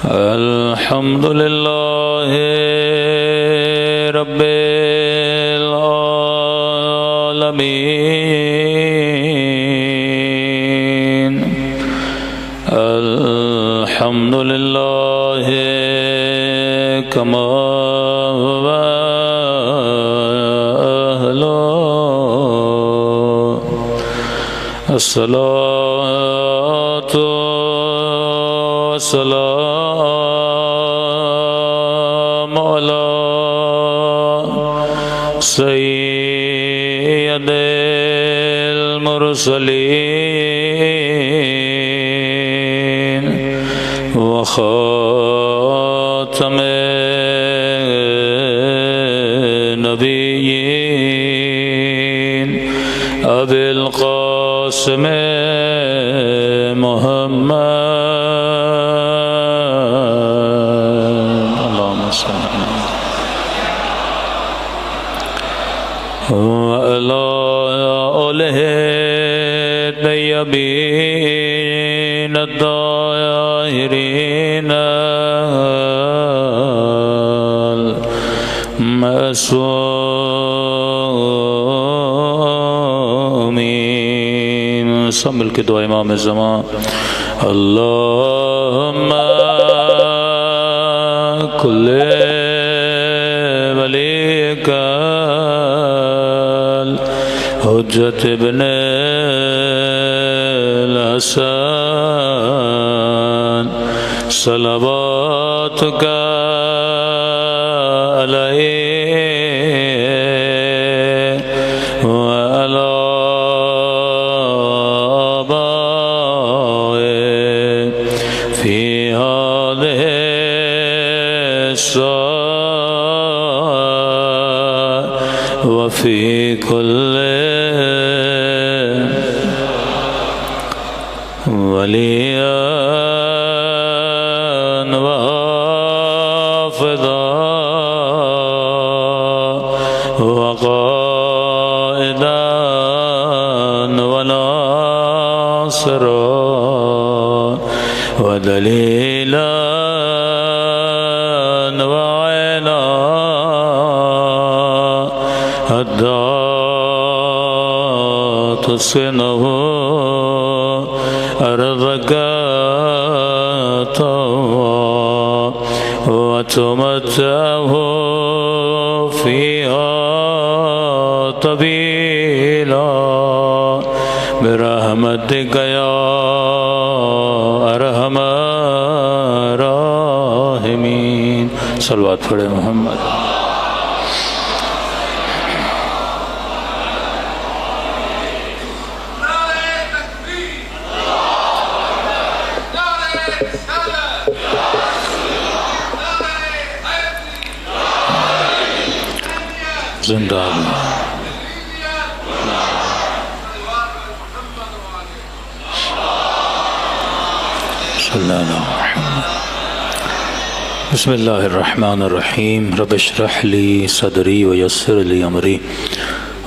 الحمد لله رب العالمين الحمد لله كما هو أهله الصلاة والسلام على سيد المرسلين وخاتم النبيين أبي القاسم محمد اللهم صل وعلى آله الطيبين الطاهرين المعصومين سب مل کے دعا امام زمان اللہم کل ولیک حجت ابن الحسن صلواتک علیہ وعلی آبائه فی هذه الساعة وفي كل وليا وحافظا وقائدا وناصرا ودليلا وعينا حتى تسكنه أرضك طوعا وتمتعه فيها طويلا برحمتك يا أرحم الراحمين صلوات پڑھے محمد زندہ بسم اللہ الرحمن الرحیم رب اشرح لی صدری ویسر لی امری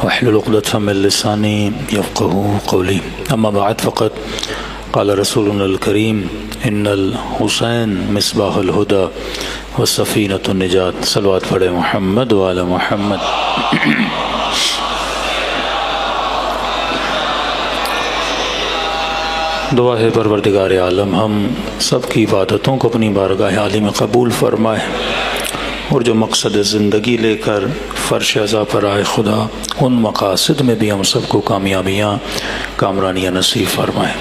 واحلل عقدۃ من لسانی یفقهوا قولی اما بعد فقط قال رسولنا الکریم ان الحسین مصباح الہدی وسفینۃ النجات صلوات پڑھے محمد وعلی محمد دعا ہے پروردگار عالم ہم سب کی عبادتوں کو اپنی بارگاہ عالی میں قبول فرمائے اور جو مقصد زندگی لے کر فرش عزا پر آئے خدا ان مقاصد میں بھی ہم سب کو کامیابیاں کامرانیاں نصیب فرمائے۔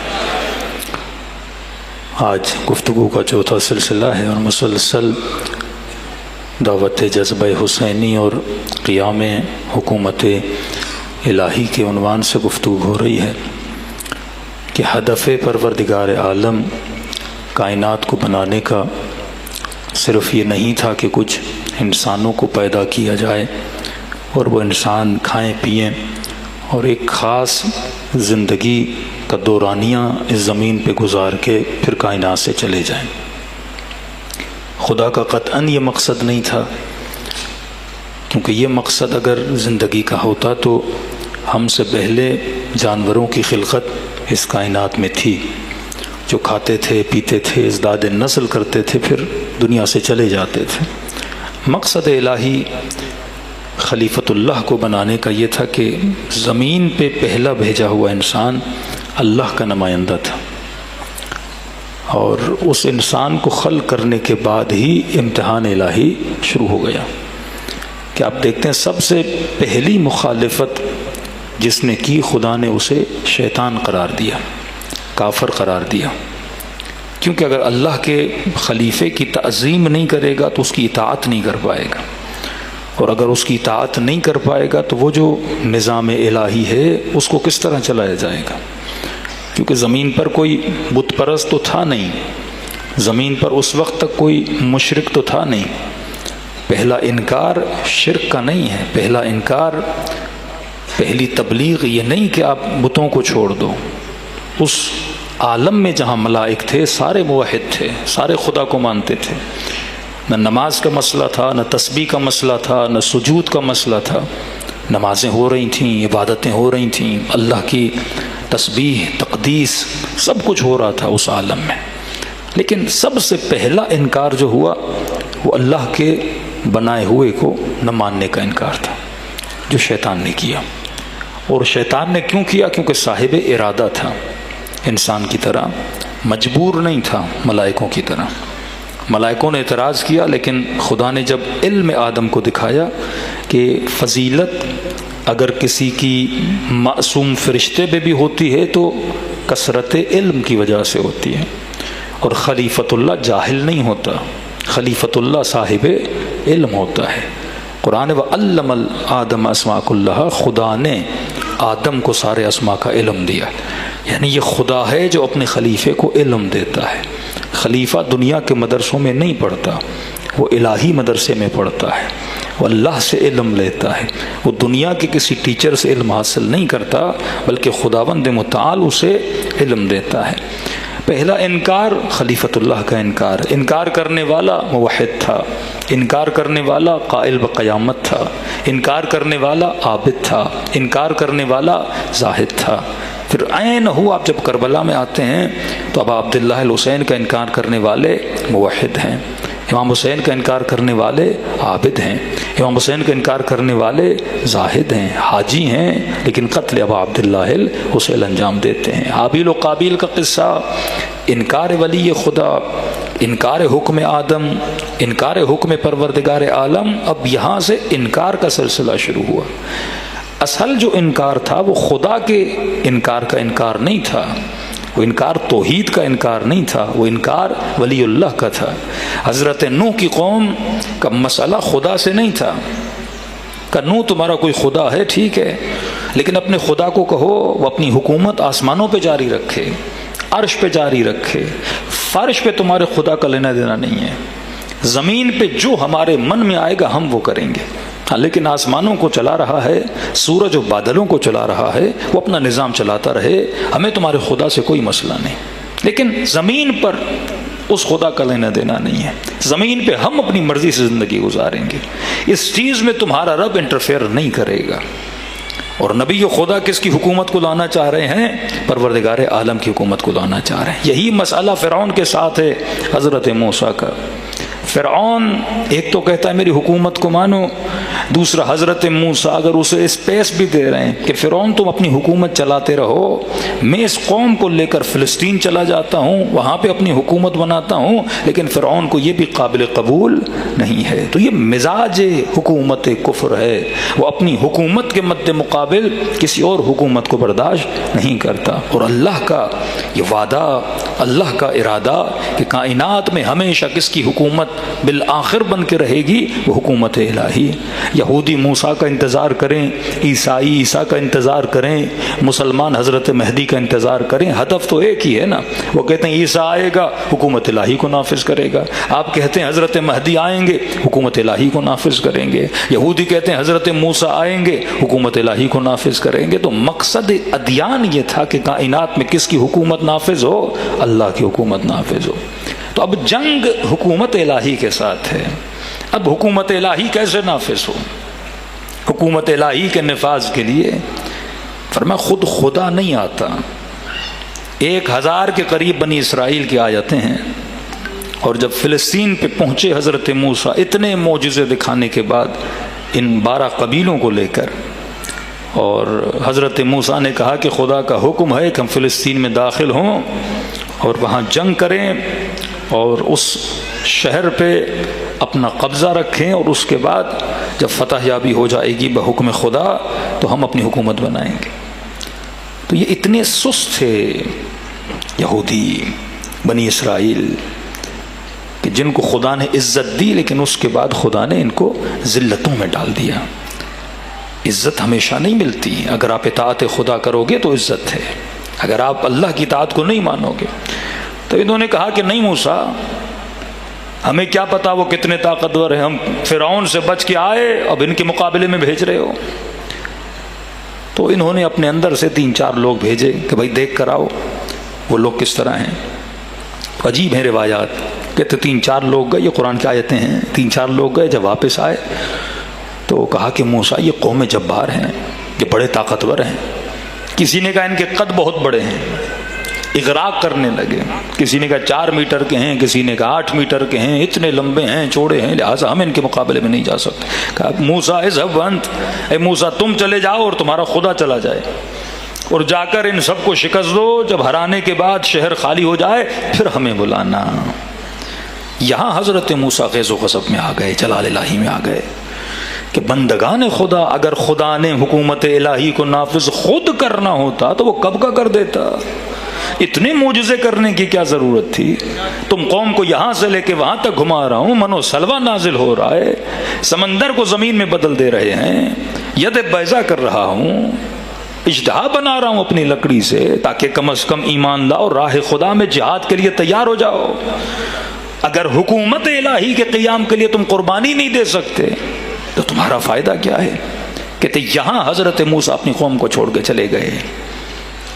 آج گفتگو کا چوتھا سلسلہ ہے اور مسلسل دعوت جذبہ حسینی اور قیام حکومت الہی کے عنوان سے گفتگو ہو رہی ہے کہ ہدف پروردگار عالم کائنات کو بنانے کا صرف یہ نہیں تھا کہ کچھ انسانوں کو پیدا کیا جائے اور وہ انسان کھائیں پئیں اور ایک خاص زندگی کا دورانیہ اس زمین پہ گزار کے پھر کائنات سے چلے جائیں۔ خدا کا قطعاً یہ مقصد نہیں تھا، کیونکہ یہ مقصد اگر زندگی کا ہوتا تو ہم سے پہلے جانوروں کی خلقت اس کائنات میں تھی جو کھاتے تھے پیتے تھے ازداد نسل کرتے تھے پھر دنیا سے چلے جاتے تھے۔ مقصد الہی خلیفۃ اللہ کو بنانے کا یہ تھا کہ زمین پہ پہلا بھیجا ہوا انسان اللہ کا نمائندہ تھا، اور اس انسان کو خلق کرنے کے بعد ہی امتحان الہی شروع ہو گیا کہ آپ دیکھتے ہیں سب سے پہلی مخالفت جس نے کی خدا نے اسے شیطان قرار دیا، کافر قرار دیا، کیونکہ اگر اللہ کے خلیفے کی تعظیم نہیں کرے گا تو اس کی اطاعت نہیں کر پائے گا، اور اگر اس کی اطاعت نہیں کر پائے گا تو وہ جو نظام الہی ہے اس کو کس طرح چلایا جائے گا، کیونکہ زمین پر کوئی بت پرست تو تھا نہیں، زمین پر اس وقت تک کوئی مشرک تو تھا نہیں۔ پہلا انکار شرک کا نہیں ہے، پہلا انکار، پہلی تبلیغ یہ نہیں کہ آپ بتوں کو چھوڑ دو۔ اس عالم میں جہاں ملائک تھے سارے موحد تھے، سارے خدا کو مانتے تھے، نہ نماز کا مسئلہ تھا، نہ تسبیح کا مسئلہ تھا، نہ سجود کا مسئلہ تھا، نمازیں ہو رہی تھیں، عبادتیں ہو رہی تھیں، اللہ کی تسبیح تقدیس سب کچھ ہو رہا تھا اس عالم میں۔ لیکن سب سے پہلا انکار جو ہوا وہ اللہ کے بنائے ہوئے کو نہ ماننے کا انکار تھا، جو شیطان نے کیا۔ اور شیطان نے کیوں کیا؟ کیونکہ صاحب ارادہ تھا، انسان کی طرح مجبور نہیں تھا، ملائکوں کی طرح۔ ملائکوں نے اعتراض کیا، لیکن خدا نے جب علم آدم کو دکھایا کہ فضیلت اگر کسی کی معصوم فرشتے پہ بھی ہوتی ہے تو کثرت علم کی وجہ سے ہوتی ہے، اور خلیفۃ اللہ جاہل نہیں ہوتا، خلیفۃ اللہ صاحب علم ہوتا ہے۔ قرآن وَعَلَّمَ آدَمَ أَسْمَاءَ كُلَّهَا، خدا نے آدم کو سارے اسماء کا علم دیا، یعنی یہ خدا ہے جو اپنے خلیفے کو علم دیتا ہے۔ خلیفہ دنیا کے مدرسوں میں نہیں پڑھتا، وہ الہی مدرسے میں پڑھتا ہے، وہ اللہ سے علم لیتا ہے، وہ دنیا کے کسی ٹیچر سے علم حاصل نہیں کرتا بلکہ خداوند متعال اسے علم دیتا ہے۔ پہلا انکار خلیفۃ اللہ کا انکار، انکار کرنے والا موحد تھا، انکار کرنے والا قائل بقیامت تھا، انکار کرنے والا عابد تھا، انکار کرنے والا زاہد تھا۔ پھر عین ہو آپ جب کربلا میں آتے ہیں تو ابا عبداللہ الحسین کا انکار کرنے والے موحد ہیں، امام حسین کا انکار کرنے والے عابد ہیں، امام حسین کا انکار کرنے والے زاہد ہیں، حاجی ہیں، لیکن قتل ابا عبداللہ الحسین انجام دیتے ہیں۔ حابیل و قابیل کا قصہ، انکار ولی خدا، انکار حکم آدم، انکار حکم پروردگار عالم، اب یہاں سے انکار کا سلسلہ شروع ہوا۔ اصل جو انکار تھا وہ خدا کے انکار کا انکار نہیں تھا، وہ انکار توحید کا انکار نہیں تھا، وہ انکار ولی اللہ کا تھا۔ حضرت نوح کی قوم کا مسئلہ خدا سے نہیں تھا کہ نوح تمہارا کوئی خدا ہے ٹھیک ہے، لیکن اپنے خدا کو کہو وہ اپنی حکومت آسمانوں پہ جاری رکھے، عرش پہ جاری رکھے، فرش پہ تمہارے خدا کا لینا دینا نہیں ہے، زمین پہ جو ہمارے من میں آئے گا ہم وہ کریں گے، لیکن آسمانوں کو چلا رہا ہے، سورج و بادلوں کو چلا رہا ہے، وہ اپنا نظام چلاتا رہے، ہمیں تمہارے خدا سے کوئی مسئلہ نہیں، لیکن زمین پر اس خدا کا لینا دینا نہیں ہے، زمین پہ ہم اپنی مرضی سے زندگی گزاریں گے، اس چیز میں تمہارا رب انٹرفیئر نہیں کرے گا۔ اور نبی و خدا کس کی حکومت کو لانا چاہ رہے ہیں؟ پروردگار عالم کی حکومت کو لانا چاہ رہے ہیں۔ یہی مسئلہ فرعون کے ساتھ ہے، حضرت موسیٰ کا۔ فرعون ایک تو کہتا ہے میری حکومت کو مانو، دوسرا حضرت موسیٰ اگر اسے اسپیس بھی دے رہے ہیں کہ فرعون تم اپنی حکومت چلاتے رہو، میں اس قوم کو لے کر فلسطین چلا جاتا ہوں، وہاں پہ اپنی حکومت بناتا ہوں، لیکن فرعون کو یہ بھی قابل قبول نہیں ہے۔ تو یہ مزاج حکومت کفر ہے، وہ اپنی حکومت کے مد مقابل کسی اور حکومت کو برداشت نہیں کرتا۔ اور اللہ کا یہ وعدہ، اللہ کا ارادہ کہ کائنات میں ہمیشہ کس کی حکومت بالآخر بن کے رہے گی، وہ حکومت الہی۔ یہودی موسیٰ کا انتظار کریں، عیسائی عیسیٰ کا انتظار کریں، مسلمان حضرت مہدی کا انتظار کریں، ہدف تو ایک ہی ہے نا۔ وہ کہتے ہیں عیسیٰ آئے گا حکومت الہی کو نافذ کرے گا، آپ کہتے ہیں حضرت مہدی آئیں گے حکومت الہی کو نافذ کریں گے، یہودی کہتے ہیں حضرت موسیٰ آئیں گے حکومت الہی کو نافذ کریں گے۔ تو مقصد ادیان یہ تھا کہ کائنات میں کس کی حکومت نافذ ہو؟ اللہ کی حکومت نافذ ہو۔ تو اب جنگ حکومت الہی کے ساتھ ہے۔ اب حکومت الہی کیسے نافذ ہو؟ حکومت الہی کے نفاذ کے لیے فرمایا خود خدا نہیں آتا، 1000 کے قریب بنی اسرائیل کی آیتیں ہیں، اور جب فلسطین پہ پہنچے حضرت موسیٰ اتنے معجزے دکھانے کے بعد ان 12 قبیلوں کو لے کر، اور حضرت موسیٰ نے کہا کہ خدا کا حکم ہے کہ ہم فلسطین میں داخل ہوں اور وہاں جنگ کریں اور اس شہر پہ اپنا قبضہ رکھیں، اور اس کے بعد جب فتح یابی ہو جائے گی بحکم خدا تو ہم اپنی حکومت بنائیں گے۔ تو یہ اتنے سست تھے یہودی بنی اسرائیل کہ جن کو خدا نے عزت دی، لیکن اس کے بعد خدا نے ان کو ذلتوں میں ڈال دیا۔ عزت ہمیشہ نہیں ملتی، اگر آپ اطاعت خدا کرو گے تو عزت ہے، اگر آپ اللہ کی اطاعت کو نہیں مانو گے۔ تو انہوں نے کہا کہ نہیں موسیٰ، ہمیں کیا پتا وہ کتنے طاقتور ہیں، ہم فرعون سے بچ کے آئے، اب ان کے مقابلے میں بھیج رہے ہو۔ تو انہوں نے اپنے اندر سے 3-4 لوگ بھیجے کہ بھائی دیکھ کر آؤ وہ لوگ کس طرح ہیں۔ عجیب ہیں روایات، کہتے 3-4 لوگ گئے، یہ قرآن کی آیتیں ہیں، 3-4 لوگ گئے، جب واپس آئے تو کہا کہ موسیٰ یہ قوم جبار ہیں، یہ بڑے طاقتور ہیں۔ کسی نے کہا ان کے قد بہت بڑے ہیں، اغراق کرنے لگے۔ کسی نے کہا 4 میٹر کے ہیں، کسی نے کہا 8 میٹر کے ہیں، اتنے لمبے ہیں چوڑے ہیں، لہٰذا ہم ان کے مقابلے میں نہیں جا سکتے۔ کہا موسیٰ اذهب انت، اے موسیٰ تم چلے جاؤ اور تمہارا خدا چلا جائے، اور جا کر ان سب کو شکست دو، جب ہرانے کے بعد شہر خالی ہو جائے پھر ہمیں بلانا۔ یہاں حضرت موسیٰ غیظ و غضب میں آ گئے، جلال الہی میں آ گئے کہ بندگان خدا، اگر خدا نے حکومت الہی کو نافذ خود کرنا ہوتا تو وہ کب کا کر دیتا، اتنے معجزے کرنے کی کیا ضرورت تھی؟ تم قوم کو یہاں سے لے کے وہاں تک گھما رہا ہوں، منو سلوہ نازل ہو رہا ہے، سمندر کو زمین میں بدل دے رہے ہیں، ید بیضا کر رہا ہوں، اژدہا بنا رہا ہوں اپنی لکڑی سے، تاکہ کم از کم ایمان لاؤ، راہ خدا میں جہاد کے لیے تیار ہو جاؤ۔ اگر حکومت الہی کے قیام کے لیے تم قربانی نہیں دے سکتے تو تمہارا فائدہ کیا ہے؟ کہتے یہاں حضرت موسیٰ اپنی قوم کو چھوڑ کے چلے گئے،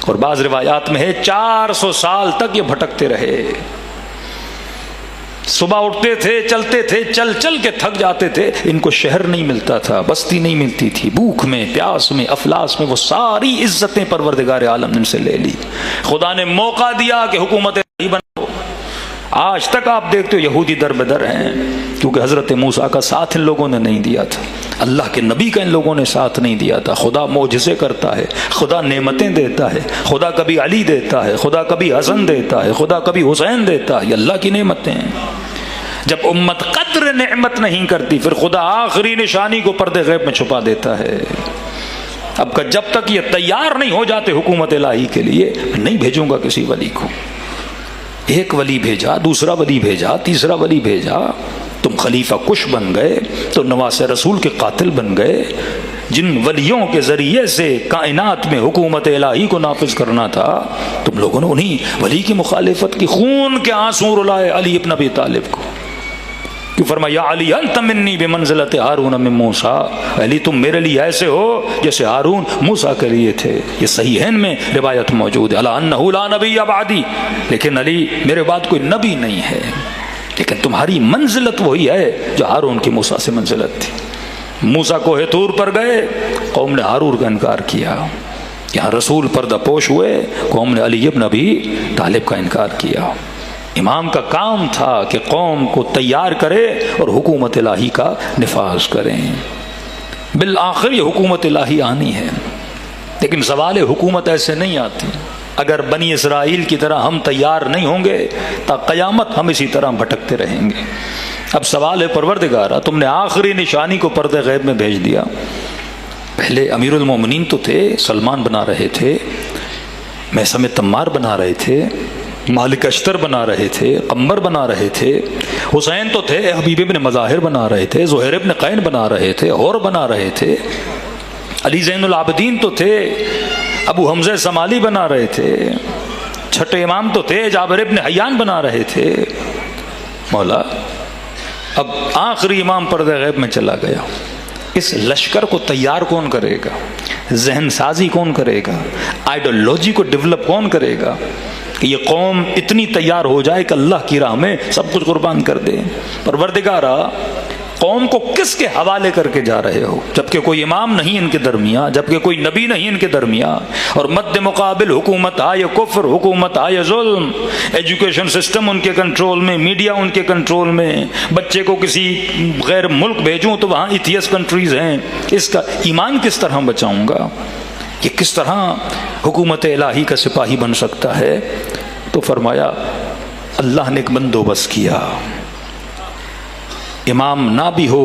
اور بعض روایات میں ہے 400 سال تک یہ بھٹکتے رہے۔ صبح اٹھتے تھے، چلتے تھے، چل چل کے تھک جاتے تھے، ان کو شہر نہیں ملتا تھا، بستی نہیں ملتی تھی، بھوک میں، پیاس میں، افلاس میں وہ ساری عزتیں پروردگار عالم نے ان سے لے لی۔ خدا نے موقع دیا کہ حکومت الہی بناؤ۔ آج تک آپ دیکھتے ہو یہودی در بدر ہیں، کیونکہ حضرت موسیٰ کا ساتھ ان لوگوں نے نہیں دیا تھا، اللہ کے نبی کا ان لوگوں نے ساتھ نہیں دیا تھا۔ خدا معجزے کرتا ہے، خدا نعمتیں دیتا ہے، خدا کبھی علی دیتا ہے، خدا کبھی حسن دیتا ہے، خدا کبھی حسین دیتا ہے، یہ اللہ کی نعمتیں ہیں۔ جب امت قدر نعمت نہیں کرتی پھر خدا آخری نشانی کو پردے غیب میں چھپا دیتا ہے۔ اب کہ جب تک یہ تیار نہیں ہو جاتے حکومت الہی کے لیے، میں نہیں بھیجوں گا کسی ولی کو۔ ایک ولی بھیجا، دوسرا ولی بھیجا، تیسرا ولی بھیجا، تم خلیفہ کش بن گئے، تو نواس رسول کے قاتل بن گئے۔ جن ولیوں کے ذریعے سے کائنات میں حکومت الہی کو نافذ کرنا تھا، تم لوگوں نے انہیں ولی کی مخالفت کی، خون کے آنسو رلائے علی ابن ابی طالب کو۔ کہ فرمایا یا علی انت منی بمنزلت ہارون من موسیٰ، علی تم میرے لیے ایسے ہو جیسے ہارون موسیٰ کے لیے تھے۔ یہ صحیحین میں روایت موجود ہے، الا انہ لا نبی بعدی، لیکن علی میرے بعد کوئی نبی نہیں ہے، لیکن تمہاری منزلت وہی ہے جو ہارون کی موسیٰ سے منزلت تھی۔ موسیٰ کوہ طور پر گئے، قوم نے ہارون کا انکار کیا۔ یہاں رسول پردہ پوش ہوئے، قوم نے علی ابن ابی طالب کا انکار کیا۔ امام کا کام تھا کہ قوم کو تیار کرے اور حکومت الہی کا نفاذ کریں۔ بالآخر یہ حکومت الہی آنی ہے، لیکن سوال حکومت ایسے نہیں آتی۔ اگر بنی اسرائیل کی طرح ہم تیار نہیں ہوں گے تا قیامت ہم اسی طرح بھٹکتے رہیں گے۔ اب سوال ہے پروردگارہ، تم نے آخری نشانی کو پردے غیب میں بھیج دیا۔ پہلے امیر المومنین تو تھے، سلمان بنا رہے تھے، میثم تمار بنا رہے تھے، مالک اشتر بنا رہے تھے، قمبر بنا رہے تھے، حسین تو تھے، حبیب ابن مظاہر بنا رہے تھے، زہیر ابن قین بنا رہے تھے، اور بنا رہے تھے، علی زین العابدین تو تھے، ابو حمزہ سمالی بنا رہے تھے، چھٹے امام تو تھے، جابر ابن حیان بنا رہے تھے۔ مولا اب آخری امام پردہ غیب میں چلا گیا، اس لشکر کو تیار کون کرے گا؟ ذہن سازی کون کرے گا؟ آئیڈیالوجی کو ڈیولپ کون کرے گا کہ یہ قوم اتنی تیار ہو جائے کہ اللہ کی راہ میں سب کچھ قربان کر دے؟ پروردگارا قوم کو کس کے حوالے کر کے جا رہے ہو؟ جبکہ کوئی امام نہیں ان کے درمیان، جبکہ کوئی نبی نہیں ان کے درمیان، اور مد مقابل حکومت آئے کفر، حکومت آئے ظلم، ایجوکیشن سسٹم ان کے کنٹرول میں، میڈیا ان کے کنٹرول میں، بچے کو کسی غیر ملک بھیجوں تو وہاں ایتھیس کنٹریز ہیں، اس کا ایمان کس طرح بچاؤں گا؟ یہ کس طرح حکومت الہی کا سپاہی بن سکتا ہے؟ تو فرمایا اللہ نے ایک بندوبست کیا، امام نہ بھی ہو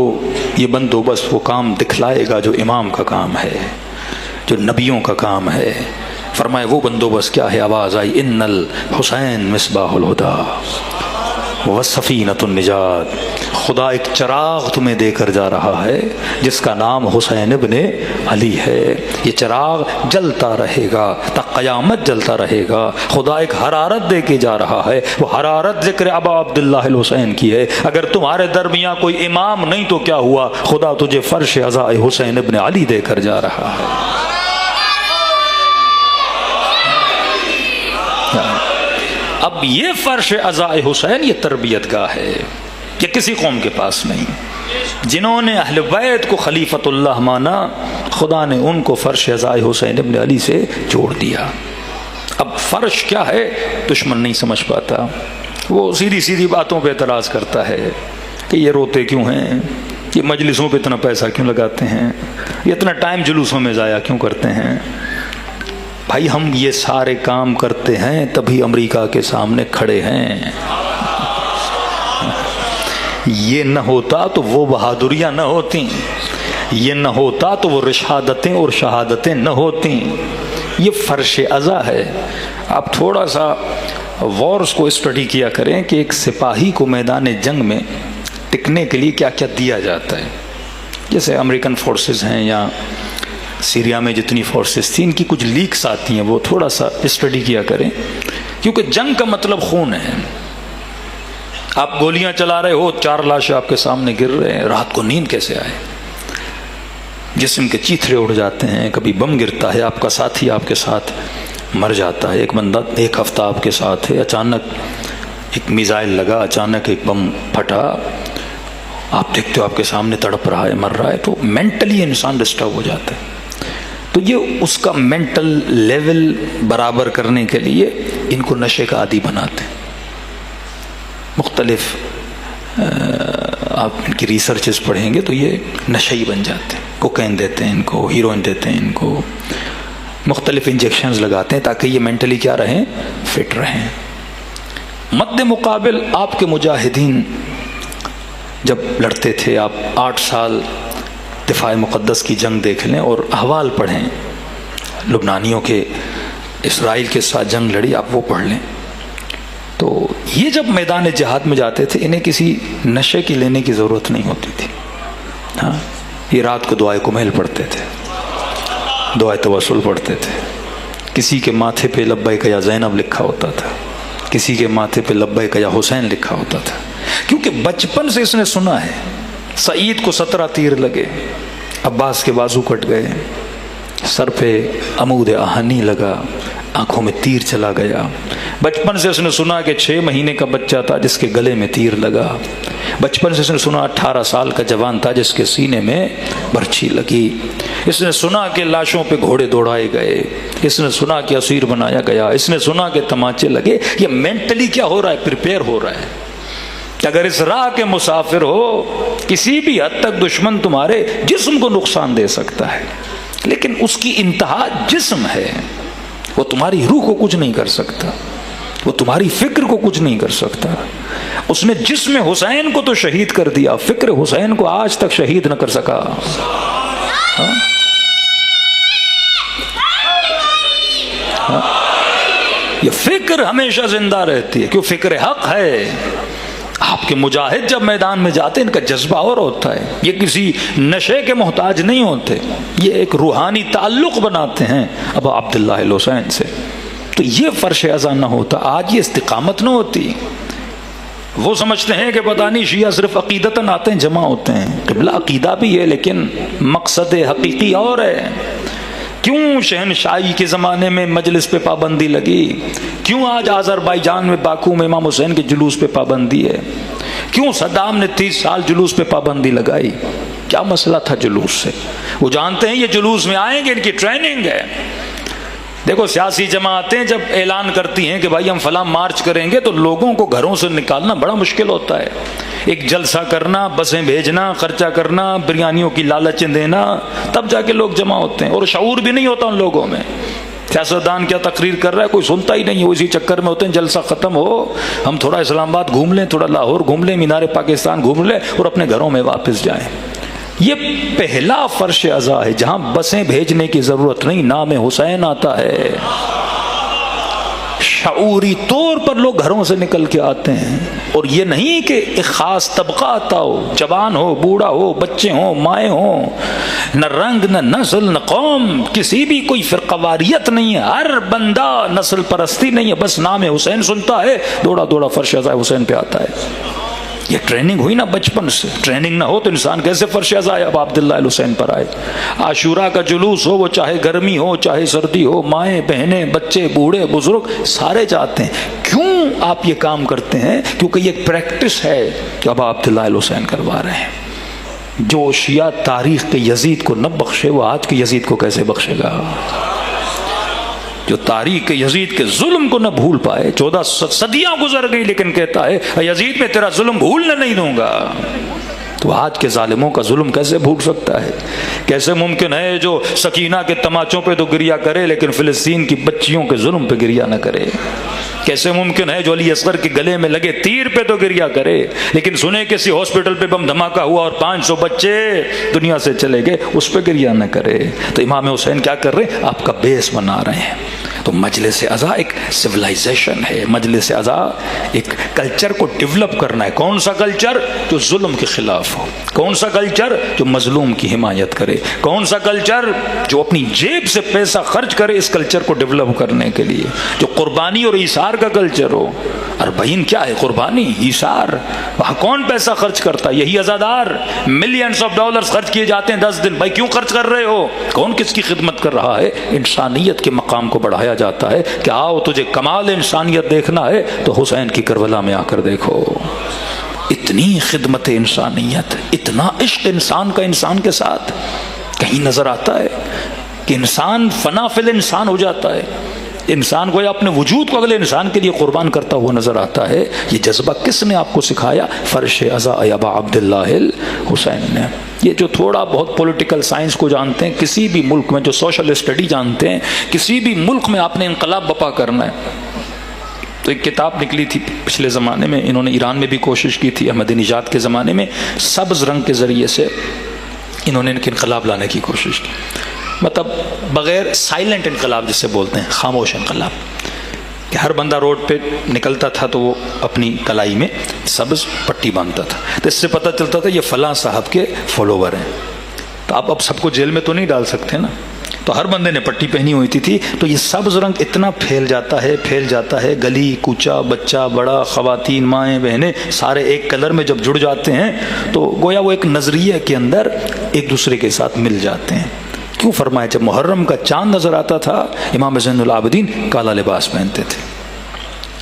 یہ بندوبست وہ کام دکھلائے گا جو امام کا کام ہے، جو نبیوں کا کام ہے۔ فرمایا وہ بندوبست کیا ہے؟ آواز آئی ان الحسین مصباح الہدی وسفینۃ النجات، خدا ایک چراغ تمہیں دے کر جا رہا ہے جس کا نام حسین ابن علی ہے، یہ چراغ جلتا رہے گا تا قیامت جلتا رہے گا، خدا ایک حرارت دے کے جا رہا ہے، وہ حرارت ذکر ابا عبداللہ الحسین کی ہے۔ اگر تمہارے درمیان کوئی امام نہیں تو کیا ہوا؟ خدا تجھے فرش عزائے حسین ابن علی دے کر جا رہا ہے۔ اب یہ فرش عزائے حسین یہ تربیت گاہ ہے، یہ کسی قوم کے پاس نہیں۔ جنہوں نے اہل بیت کو خلیفۃ اللہ مانا، خدا نے ان کو فرش عزائے حسین ابن علی سے جوڑ دیا۔ اب فرش کیا ہے دشمن نہیں سمجھ پاتا، وہ سیدھی سیدھی باتوں پہ اعتراض کرتا ہے کہ یہ روتے کیوں ہیں، یہ مجلسوں پہ اتنا پیسہ کیوں لگاتے ہیں، یہ اتنا ٹائم جلوسوں میں ضائع کیوں کرتے ہیں۔ بھائی ہم یہ سارے کام کرتے ہیں تبھی امریکہ کے سامنے کھڑے ہیں، یہ نہ ہوتا تو وہ بہادریاں نہ ہوتی، یہ نہ ہوتا تو وہ رشادتیں اور شہادتیں نہ ہوتی، یہ فرش عزا ہے۔ آپ تھوڑا سا وارز کو اسٹڈی کیا کریں کہ ایک سپاہی کو میدان جنگ میں ٹکنے کے لیے کیا کیا دیا جاتا ہے۔ جیسے امریکن فورسز ہیں یا سیریا میں جتنی فورسز تھیں، ان کی کچھ لیکس آتی ہیں، وہ تھوڑا سا اسٹڈی کیا کریں، کیونکہ جنگ کا مطلب خون ہے۔ آپ گولیاں چلا رہے ہو، 4 لاشیں آپ کے سامنے گر رہے ہیں، رات کو نیند کیسے آئے؟ جسم کے چیتھڑے اڑ جاتے ہیں، کبھی بم گرتا ہے، آپ کا ساتھی آپ کے ساتھ مر جاتا ہے۔ ایک بندہ 1 ہفتہ آپ کے ساتھ ہے، اچانک ایک میزائل لگا، اچانک ایک بم پھٹا، آپ دیکھتے ہو آپ کے سامنے تڑپ رہا ہے، مر رہا ہے، تو مینٹلی انسان ڈسٹرب ہو جاتا ہے۔ تو یہ اس کا مینٹل لیول برابر کرنے کے لیے ان کو نشے کا عادی بناتے ہیں۔ مختلف آپ ان کی ریسرچز پڑھیں گے تو یہ نشئی بن جاتے ہیں، کوکین دیتے ہیں ان کو، ہیروئن دیتے ہیں ان کو، مختلف انجیکشنز لگاتے ہیں تاکہ یہ مینٹلی کیا رہیں، فٹ رہیں۔ مد مقابل آپ کے مجاہدین جب لڑتے تھے، آپ 8 سال دفاع مقدس کی جنگ دیکھ لیں اور احوال پڑھیں، لبنانیوں کے اسرائیل کے ساتھ جنگ لڑی، آپ وہ پڑھ لیں، تو یہ جب میدان جہاد میں جاتے تھے انہیں کسی نشے کی لینے کی ضرورت نہیں ہوتی تھی۔ ہاں، یہ رات کو دعائے کمیل پڑھتے تھے، دعائے توسل پڑھتے تھے، کسی کے ماتھے پہ لبیک یا زینب لکھا ہوتا تھا، کسی کے ماتھے پہ لبیک یا حسین لکھا ہوتا تھا، کیونکہ بچپن سے اس نے سنا ہے۔ سعید کو 17 تیر لگے، عباس کے بازو کٹ گئے، سر پہ عمود آہنی لگا، آنکھوں میں تیر چلا گیا۔ بچپن سے اس نے سنا کہ 6 مہینے کا بچہ تھا جس کے گلے میں تیر لگا۔ بچپن سے اس نے سنا 18 سال کا جوان تھا جس کے سینے میں برچھی لگی۔ اس نے سنا کہ لاشوں پہ گھوڑے دوڑائے گئے، اس نے سنا کہ اسیر بنایا گیا، اس نے سنا کہ تماچے لگے۔ یہ مینٹلی کیا ہو رہا ہے؟ پریپیئر ہو رہا ہے کہ اگر اس راہ کے مسافر ہو، کسی بھی حد تک دشمن تمہارے جسم کو نقصان دے سکتا ہے، لیکن اس کی انتہا جسم ہے، وہ تمہاری روح کو کچھ نہیں کر سکتا، وہ تمہاری فکر کو کچھ نہیں کر سکتا۔ اس نے جسم حسین کو تو شہید کر دیا، فکر حسین کو آج تک شہید نہ کر سکا۔ یہ فکر ہمیشہ زندہ رہتی ہے، کیوں؟ فکر حق ہے۔ آپ کے مجاہد جب میدان میں جاتے ہیں ان کا جذبہ اور ہوتا ہے، یہ کسی نشے کے محتاج نہیں ہوتے، یہ ایک روحانی تعلق بناتے ہیں ابا عبداللہ الحسین سے۔ تو یہ فرش عزا نہ ہوتا، آج یہ استقامت نہ ہوتی۔ وہ سمجھتے ہیں کہ پتہ نہیں شیعہ صرف عقیدتاً آتے ہیں، جمع ہوتے ہیں، قبلہ عقیدہ بھی ہے لیکن مقصد حقیقی اور ہے۔ کیوں شہنشاہی کے زمانے میں مجلس پہ پابندی لگی؟ کیوں آج آذربائیجان میں باکو میں امام حسین کے جلوس پہ پابندی ہے؟ کیوں صدام نے 30 سال جلوس پہ پابندی لگائی؟ کیا مسئلہ تھا جلوس سے؟ وہ جانتے ہیں یہ جلوس میں آئیں گے، ان کی ٹریننگ ہے۔ دیکھو سیاسی جماعتیں جب اعلان کرتی ہیں کہ بھائی ہم فلاں مارچ کریں گے، تو لوگوں کو گھروں سے نکالنا بڑا مشکل ہوتا ہے۔ ایک جلسہ کرنا، بسیں بھیجنا، خرچہ کرنا، بریانیوں کی لالچیں دینا، تب جا کے لوگ جمع ہوتے ہیں، اور شعور بھی نہیں ہوتا ان لوگوں میں۔ سیاستدان کیا تقریر کر رہا ہے کوئی سنتا ہی نہیں ہے، اسی چکر میں ہوتے ہیں جلسہ ختم ہو، ہم تھوڑا اسلام آباد گھوم لیں، تھوڑا لاہور گھوم لیں، مینار پاکستان گھوم لیں اور اپنے گھروں میں واپس جائیں۔ یہ پہلا فرش عزا ہے جہاں بسیں بھیجنے کی ضرورت نہیں، نام حسین آتا ہے۔ شعوری طور پر لوگ گھروں سے نکل کے آتے ہیں، اور یہ نہیں کہ ایک خاص طبقہ آتا ہو، جوان ہو، بوڑھا ہو، بچے ہوں، مائیں ہوں، نہ رنگ، نہ نسل، نہ قوم، کسی بھی کوئی فرقہ واریت نہیں ہے، ہر بندہ نسل پرستی نہیں ہے، بس نام حسین سنتا ہے دوڑا دوڑا فرش عزا حسین پہ آتا ہے۔ یہ ٹریننگ ہوئی نا بچپن سے، ٹریننگ نہ ہو تو انسان کیسے فرش عزا اب عبداللہ الحسین پر آئے؟ عاشورہ کا جلوس ہو، وہ چاہے گرمی ہو چاہے سردی ہو، مائیں بہنیں بچے بوڑھے بزرگ سارے جاتے ہیں۔ کیوں آپ یہ کام کرتے ہیں؟ کیونکہ یہ ایک پریکٹس ہے کہ اب عبداللہ الحسین کروا رہے ہیں۔ جو شیعہ تاریخ کے یزید کو نہ بخشے، وہ آج کے یزید کو کیسے بخشے گا؟ جو تاریخ کے یزید کے ظلم کو نہ بھول پائے، 14 صدیاں گزر گئی لیکن کہتا ہے یزید میں تیرا ظلم بھولنے نہیں دوں گا، تو آج کے ظالموں کا ظلم کیسے بھول سکتا ہے؟ کیسے ممکن ہے جو سکینہ کے تماچوں پہ تو گریہ کرے لیکن فلسطین کی بچیوں کے ظلم پہ گریہ نہ کرے؟ کیسے ممکن ہے جو علی اصغر کے گلے میں لگے تیر پہ تو گریہ کرے لیکن سنے کسی ہاسپٹل پہ بم دھماکہ ہوا اور 500 بچے دنیا سے چلے گئے، اس پہ گریہ نہ کرے؟ تو امام حسین کیا کر رہے ہیں؟ آپ کا بیس بنا رہے ہیں۔ تو مجلس عزا ایک سویلائزیشن ہے، مجلس عزا ایک کلچر کو ڈیولپ کرنا ہے۔ کون سا کلچر؟ جو ظلم کے خلاف ہو، کون سا کلچر جو مظلوم کی حمایت کرے، کون سا کلچر جو اپنی جیب سے پیسہ خرچ کرے اس کلچر کو ڈیولپ کرنے کے لیے، جو قربانی اور ایثار کا کلچر ہو۔ اربعین کیا ہے؟ قربانی، ایثار۔ وہاں کون پیسہ خرچ کرتا ہے؟ یہی عزادار۔ ملینز آف ڈالرز خرچ کیے جاتے ہیں 10 دن، بھائی کیوں خرچ کر رہے ہو؟ کون کس کی خدمت کر رہا ہے؟ انسانیت کے مقام کو بڑھایا جاتا ہے کہ آؤ تجھے کمال انسانیت دیکھنا ہے تو حسین کی کربلا میں آ کر دیکھو۔ اتنی خدمت انسانیت، اتنا عشق انسان کا انسان کے ساتھ کہیں نظر آتا ہے کہ انسان فنا فی الانسان ہو جاتا ہے، انسان کو یا اپنے وجود کو اگلے انسان کے لیے قربان کرتا ہوا نظر آتا ہے۔ یہ جذبہ کس نے آپ کو سکھایا؟ فرش عزا ابا عبداللہ الحسین نے۔ یہ جو تھوڑا بہت پولیٹیکل سائنس کو جانتے ہیں، کسی بھی ملک میں جو سوشل اسٹڈی جانتے ہیں، کسی بھی ملک میں آپ نے انقلاب بپا کرنا ہے تو ایک کتاب نکلی تھی پچھلے زمانے میں، انہوں نے ایران میں بھی کوشش کی تھی، احمدی نژاد کے زمانے میں سبز رنگ کے ذریعے سے انہوں نے انقلاب لانے کی کوشش کی، مطلب بغیر سائلنٹ انقلاب جسے بولتے ہیں، خاموش انقلاب، کہ ہر بندہ روڈ پہ نکلتا تھا تو وہ اپنی کلائی میں سبز پٹی باندھتا تھا، تو اس سے پتہ چلتا تھا یہ فلاں صاحب کے فالوور ہیں۔ تو آپ اب سب کو جیل میں تو نہیں ڈال سکتے نا، تو ہر بندے نے پٹی پہنی ہوئی تھی، تو یہ سبز رنگ اتنا پھیل جاتا ہے، گلی کوچا بچہ بڑا، خواتین مائیں بہنیں سارے ایک کلر میں جب جڑ جاتے ہیں تو گویا وہ ایک نظریے کے اندر ایک دوسرے کے ساتھ مل جاتے ہیں۔ کیوں فرمایا جب محرم کا چاند نظر آتا تھا امام زین العابدین کالا لباس پہنتے تھے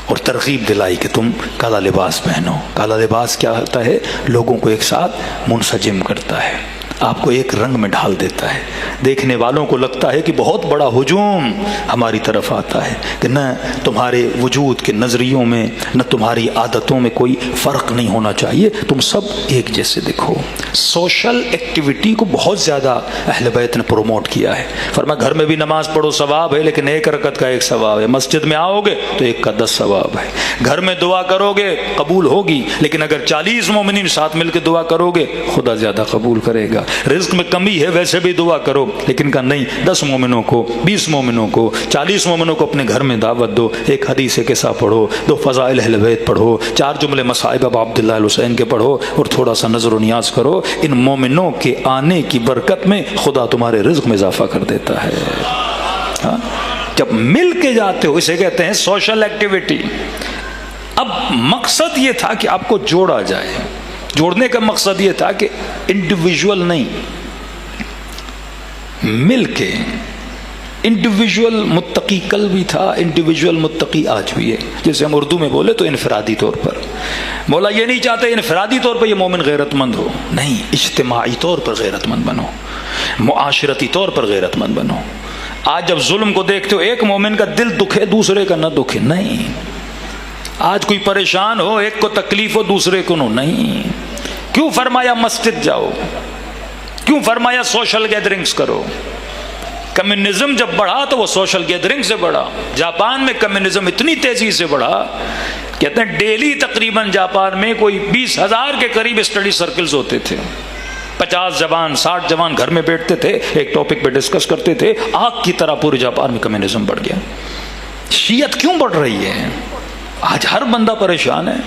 اور ترغیب دلائی کہ تم کالا لباس پہنو۔ کالا لباس کیا ہوتا ہے؟ لوگوں کو ایک ساتھ منسجم کرتا ہے، آپ کو ایک رنگ میں ڈھال دیتا ہے، دیکھنے والوں کو لگتا ہے کہ بہت بڑا ہجوم ہماری طرف آتا ہے، کہ نہ تمہارے وجود کے نظریوں میں نہ تمہاری عادتوں میں کوئی فرق نہیں ہونا چاہیے، تم سب ایک جیسے دکھو۔ سوشل ایکٹیویٹی کو بہت زیادہ اہل بیت نے پروموٹ کیا ہے، فرمایا گھر میں بھی نماز پڑھو ثواب ہے لیکن ایک رکعت کا ایک ثواب ہے، مسجد میں آؤ گے تو 1 کا 10 ثواب ہے، گھر میں دعا کرو گے قبول ہوگی لیکن اگر 40 مومنین ساتھ مل کے دعا کرو گے خدا زیادہ قبول کرے گا، رزق میں کمی ہے ویسے بھی دعا کرو لیکن کہا نہیں 10 مومنوں کو 20 مومنوں کو 40 مومنوں کو اپنے گھر میں دعوت دو، ایک حدیث قصہ پڑھو، 2 فضائل اہل بیت پڑھو، 4 جملے مصائب ابا عبداللہ الحسین کے پڑھو اور تھوڑا سا نظر و نیاز کرو، ان مومنوں کے آنے کی برکت میں خدا تمہارے رزق میں اضافہ کر دیتا ہے۔ ہاں؟ جب مل کے جاتے ہو اسے کہتے ہیں سوشل ایکٹیویٹی۔ اب مقصد یہ تھا کہ آپ کو جوڑا جائے، جوڑنے کا مقصد یہ تھا کہ انڈیویجول نہیں، مل کے انڈیویجول متقی کل بھی تھا، انڈیویجول متقی آج بھی ہے. جیسے ہم اردو میں بولے تو انفرادی طور پر. مولا یہ نہیں چاہتے انفرادی طور پر یہ مومن غیرت مند ہو، نہیں، اجتماعی طور پر غیرت مند بنو، معاشرتی طور پر غیرت مند بنو. آج جب ظلم کو دیکھتے ہو ایک مومن کا دل دکھے دوسرے کا نہ دکھے، نہیں. آج کوئی پریشان ہو ایک کو تکلیف ہو دوسرے کو نہیں. کیوں فرمایا مسجد جاؤ؟ کیوں فرمایا سوشل گیدرنگز کرو؟ کمیونزم جب بڑھا تو وہ سوشل گیدرنگ سے بڑھا. جاپان میں کمیونزم اتنی تیزی سے بڑھا، کہتے ہیں ڈیلی تقریباً جاپان میں کوئی 20,000 کے قریب اسٹڈی سرکلز ہوتے تھے. 50 جوان 60 جوان گھر میں بیٹھتے تھے، ایک ٹاپک پہ ڈسکس کرتے تھے. آگ کی طرح پورے جاپان میں کمیونزم بڑھ گیا. شیعت کیوں بڑھ رہی ہے؟ آج ہر بندہ پریشان ہے،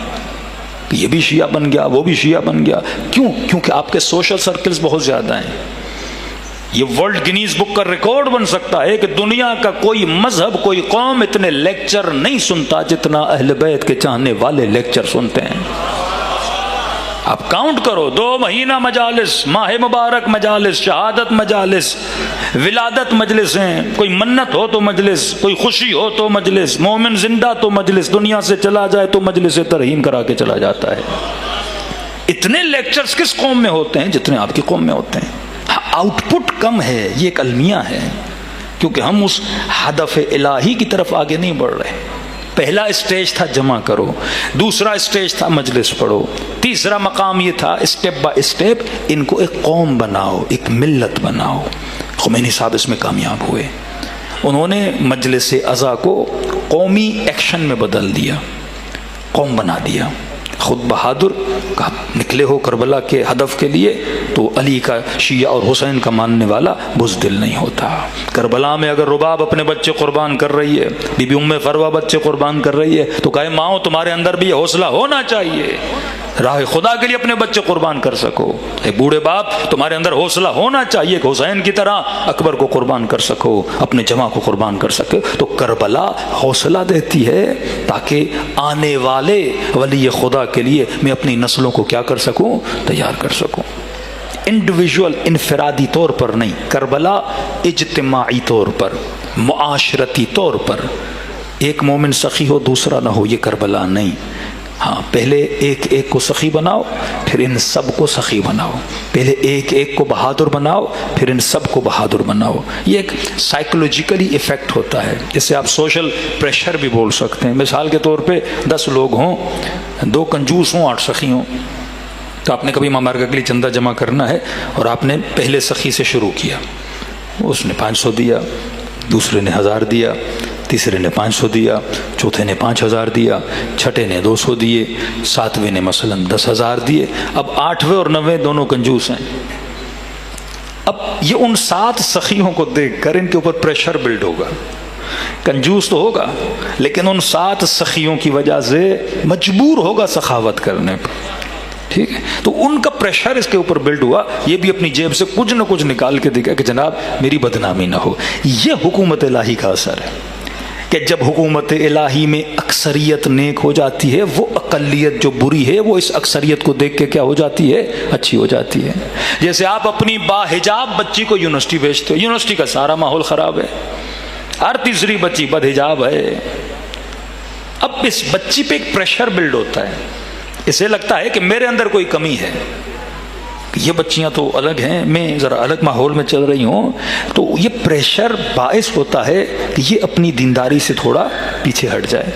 یہ بھی شیعہ بن گیا وہ بھی شیعہ بن گیا. کیوں؟ کیونکہ آپ کے سوشل سرکلز بہت زیادہ ہیں. یہ ورلڈ گینیز بک کا ریکارڈ بن سکتا ہے کہ دنیا کا کوئی مذہب کوئی قوم اتنے لیکچر نہیں سنتا جتنا اہل بیت کے چاہنے والے لیکچر سنتے ہیں. آپ کاؤنٹ کرو، 2 مہینہ مجالس، ماہ مبارک مجالس، شہادت مجالس، ولادت مجلسیں، کوئی منت ہو تو مجلس، کوئی خوشی ہو تو مجلس، مومن زندہ تو مجلس، دنیا سے چلا جائے تو مجلس ترحیم کرا کے چلا جاتا ہے. اتنے لیکچرز کس قوم میں ہوتے ہیں جتنے آپ کی قوم میں ہوتے ہیں. آؤٹ پٹ کم ہے، یہ ایک المیہ ہے، کیونکہ ہم اس ہدف الہی کی طرف آگے نہیں بڑھ رہے. پہلا اسٹیج تھا جمع کرو، دوسرا اسٹیج تھا مجلس پڑھو، تیسرا مقام یہ تھا اسٹیپ بائی اسٹیپ ان کو ایک قوم بناؤ، ایک ملت بناؤ. خمینی صاحب اس میں کامیاب ہوئے. انہوں نے مجلس عزا کو قومی ایکشن میں بدل دیا، قوم بنا دیا. خود بہادر کا نکلے ہو کربلا کے ہدف کے لیے تو علی کا شیعہ اور حسین کا ماننے والا بزدل نہیں ہوتا. کربلا میں اگر رباب اپنے بچے قربان کر رہی ہے، بی بی ام فروہ بچے قربان کر رہی ہے، تو کہے ماؤں تمہارے اندر بھی یہ حوصلہ ہونا چاہیے، راہ خدا کے لیے اپنے بچے قربان کر سکو. اے بوڑھے باپ تمہارے اندر حوصلہ ہونا چاہیے کہ حسین کی طرح اکبر کو قربان کر سکو، اپنے جماع کو قربان کر سکو. تو کربلا حوصلہ دیتی ہے تاکہ آنے والے ولی خدا کے لیے میں اپنی نسلوں کو کیا کر سکوں، تیار کر سکوں. انڈیویجول انفرادی طور پر نہیں، کربلا اجتماعی طور پر، معاشرتی طور پر. ایک مومن سخی ہو دوسرا نہ ہو، یہ کربلا نہیں. ہاں، پہلے ایک ایک کو سخی بناؤ، پھر ان سب کو سخی بناؤ. پہلے ایک ایک کو بہادر بناؤ، پھر ان سب کو بہادر بناؤ. یہ ایک سائیکولوجیکلی ایفیکٹ ہوتا ہے. جسے آپ سوشل پریشر بھی بول سکتے ہیں. مثال کے طور پہ 10 لوگ ہوں، 2 کنجوس ہوں، 8 سخی ہوں. تو آپ نے کبھی مامارکہ کے لیے چندہ جمع کرنا ہے اور آپ نے پہلے سخی سے شروع کیا. اس نے 500 دیا، دوسرے نے 1000 دیا، تیسرے نے 500 دیا، چوتھے نے 5000 دیا، چھٹے نے 200 دیے، 7ویں نے مثلا 10,000 دیے. اب 8ویں اور 9ویں دونوں کنجوس ہیں. اب یہ ان 7 سخیوں کو دیکھ کر ان کے اوپر پریشر بلڈ ہوگا. کنجوس تو ہوگا لیکن ان 7 سخیوں کی وجہ سے مجبور ہوگا سخاوت کرنے پر. ٹھیک ہے، تو ان کا پریشر اس کے اوپر بلڈ ہوا. یہ بھی اپنی جیب سے کچھ نہ کچھ نکال کے دکھا کہ جناب میری بدنامی نہ ہو. یہ حکومت الہی کا اثر ہے کہ جب حکومت الہی میں اکثریت نیک ہو جاتی ہے، وہ اقلیت جو بری ہے وہ اس اکثریت کو دیکھ کے کیا ہو جاتی ہے، اچھی ہو جاتی ہے. جیسے آپ اپنی باحجاب بچی کو یونیورسٹی بھیجتے ہو، یونیورسٹی کا سارا ماحول خراب ہے، ہر تیسری بچی بدحجاب ہے. اب اس بچی پہ ایک پریشر بلڈ ہوتا ہے، اسے لگتا ہے کہ میرے اندر کوئی کمی ہے، یہ بچیاں تو الگ ہیں، میں ذرا الگ ماحول میں چل رہی ہوں. تو یہ پریشر باعث ہوتا ہے کہ یہ اپنی دینداری سے تھوڑا پیچھے ہٹ جائے.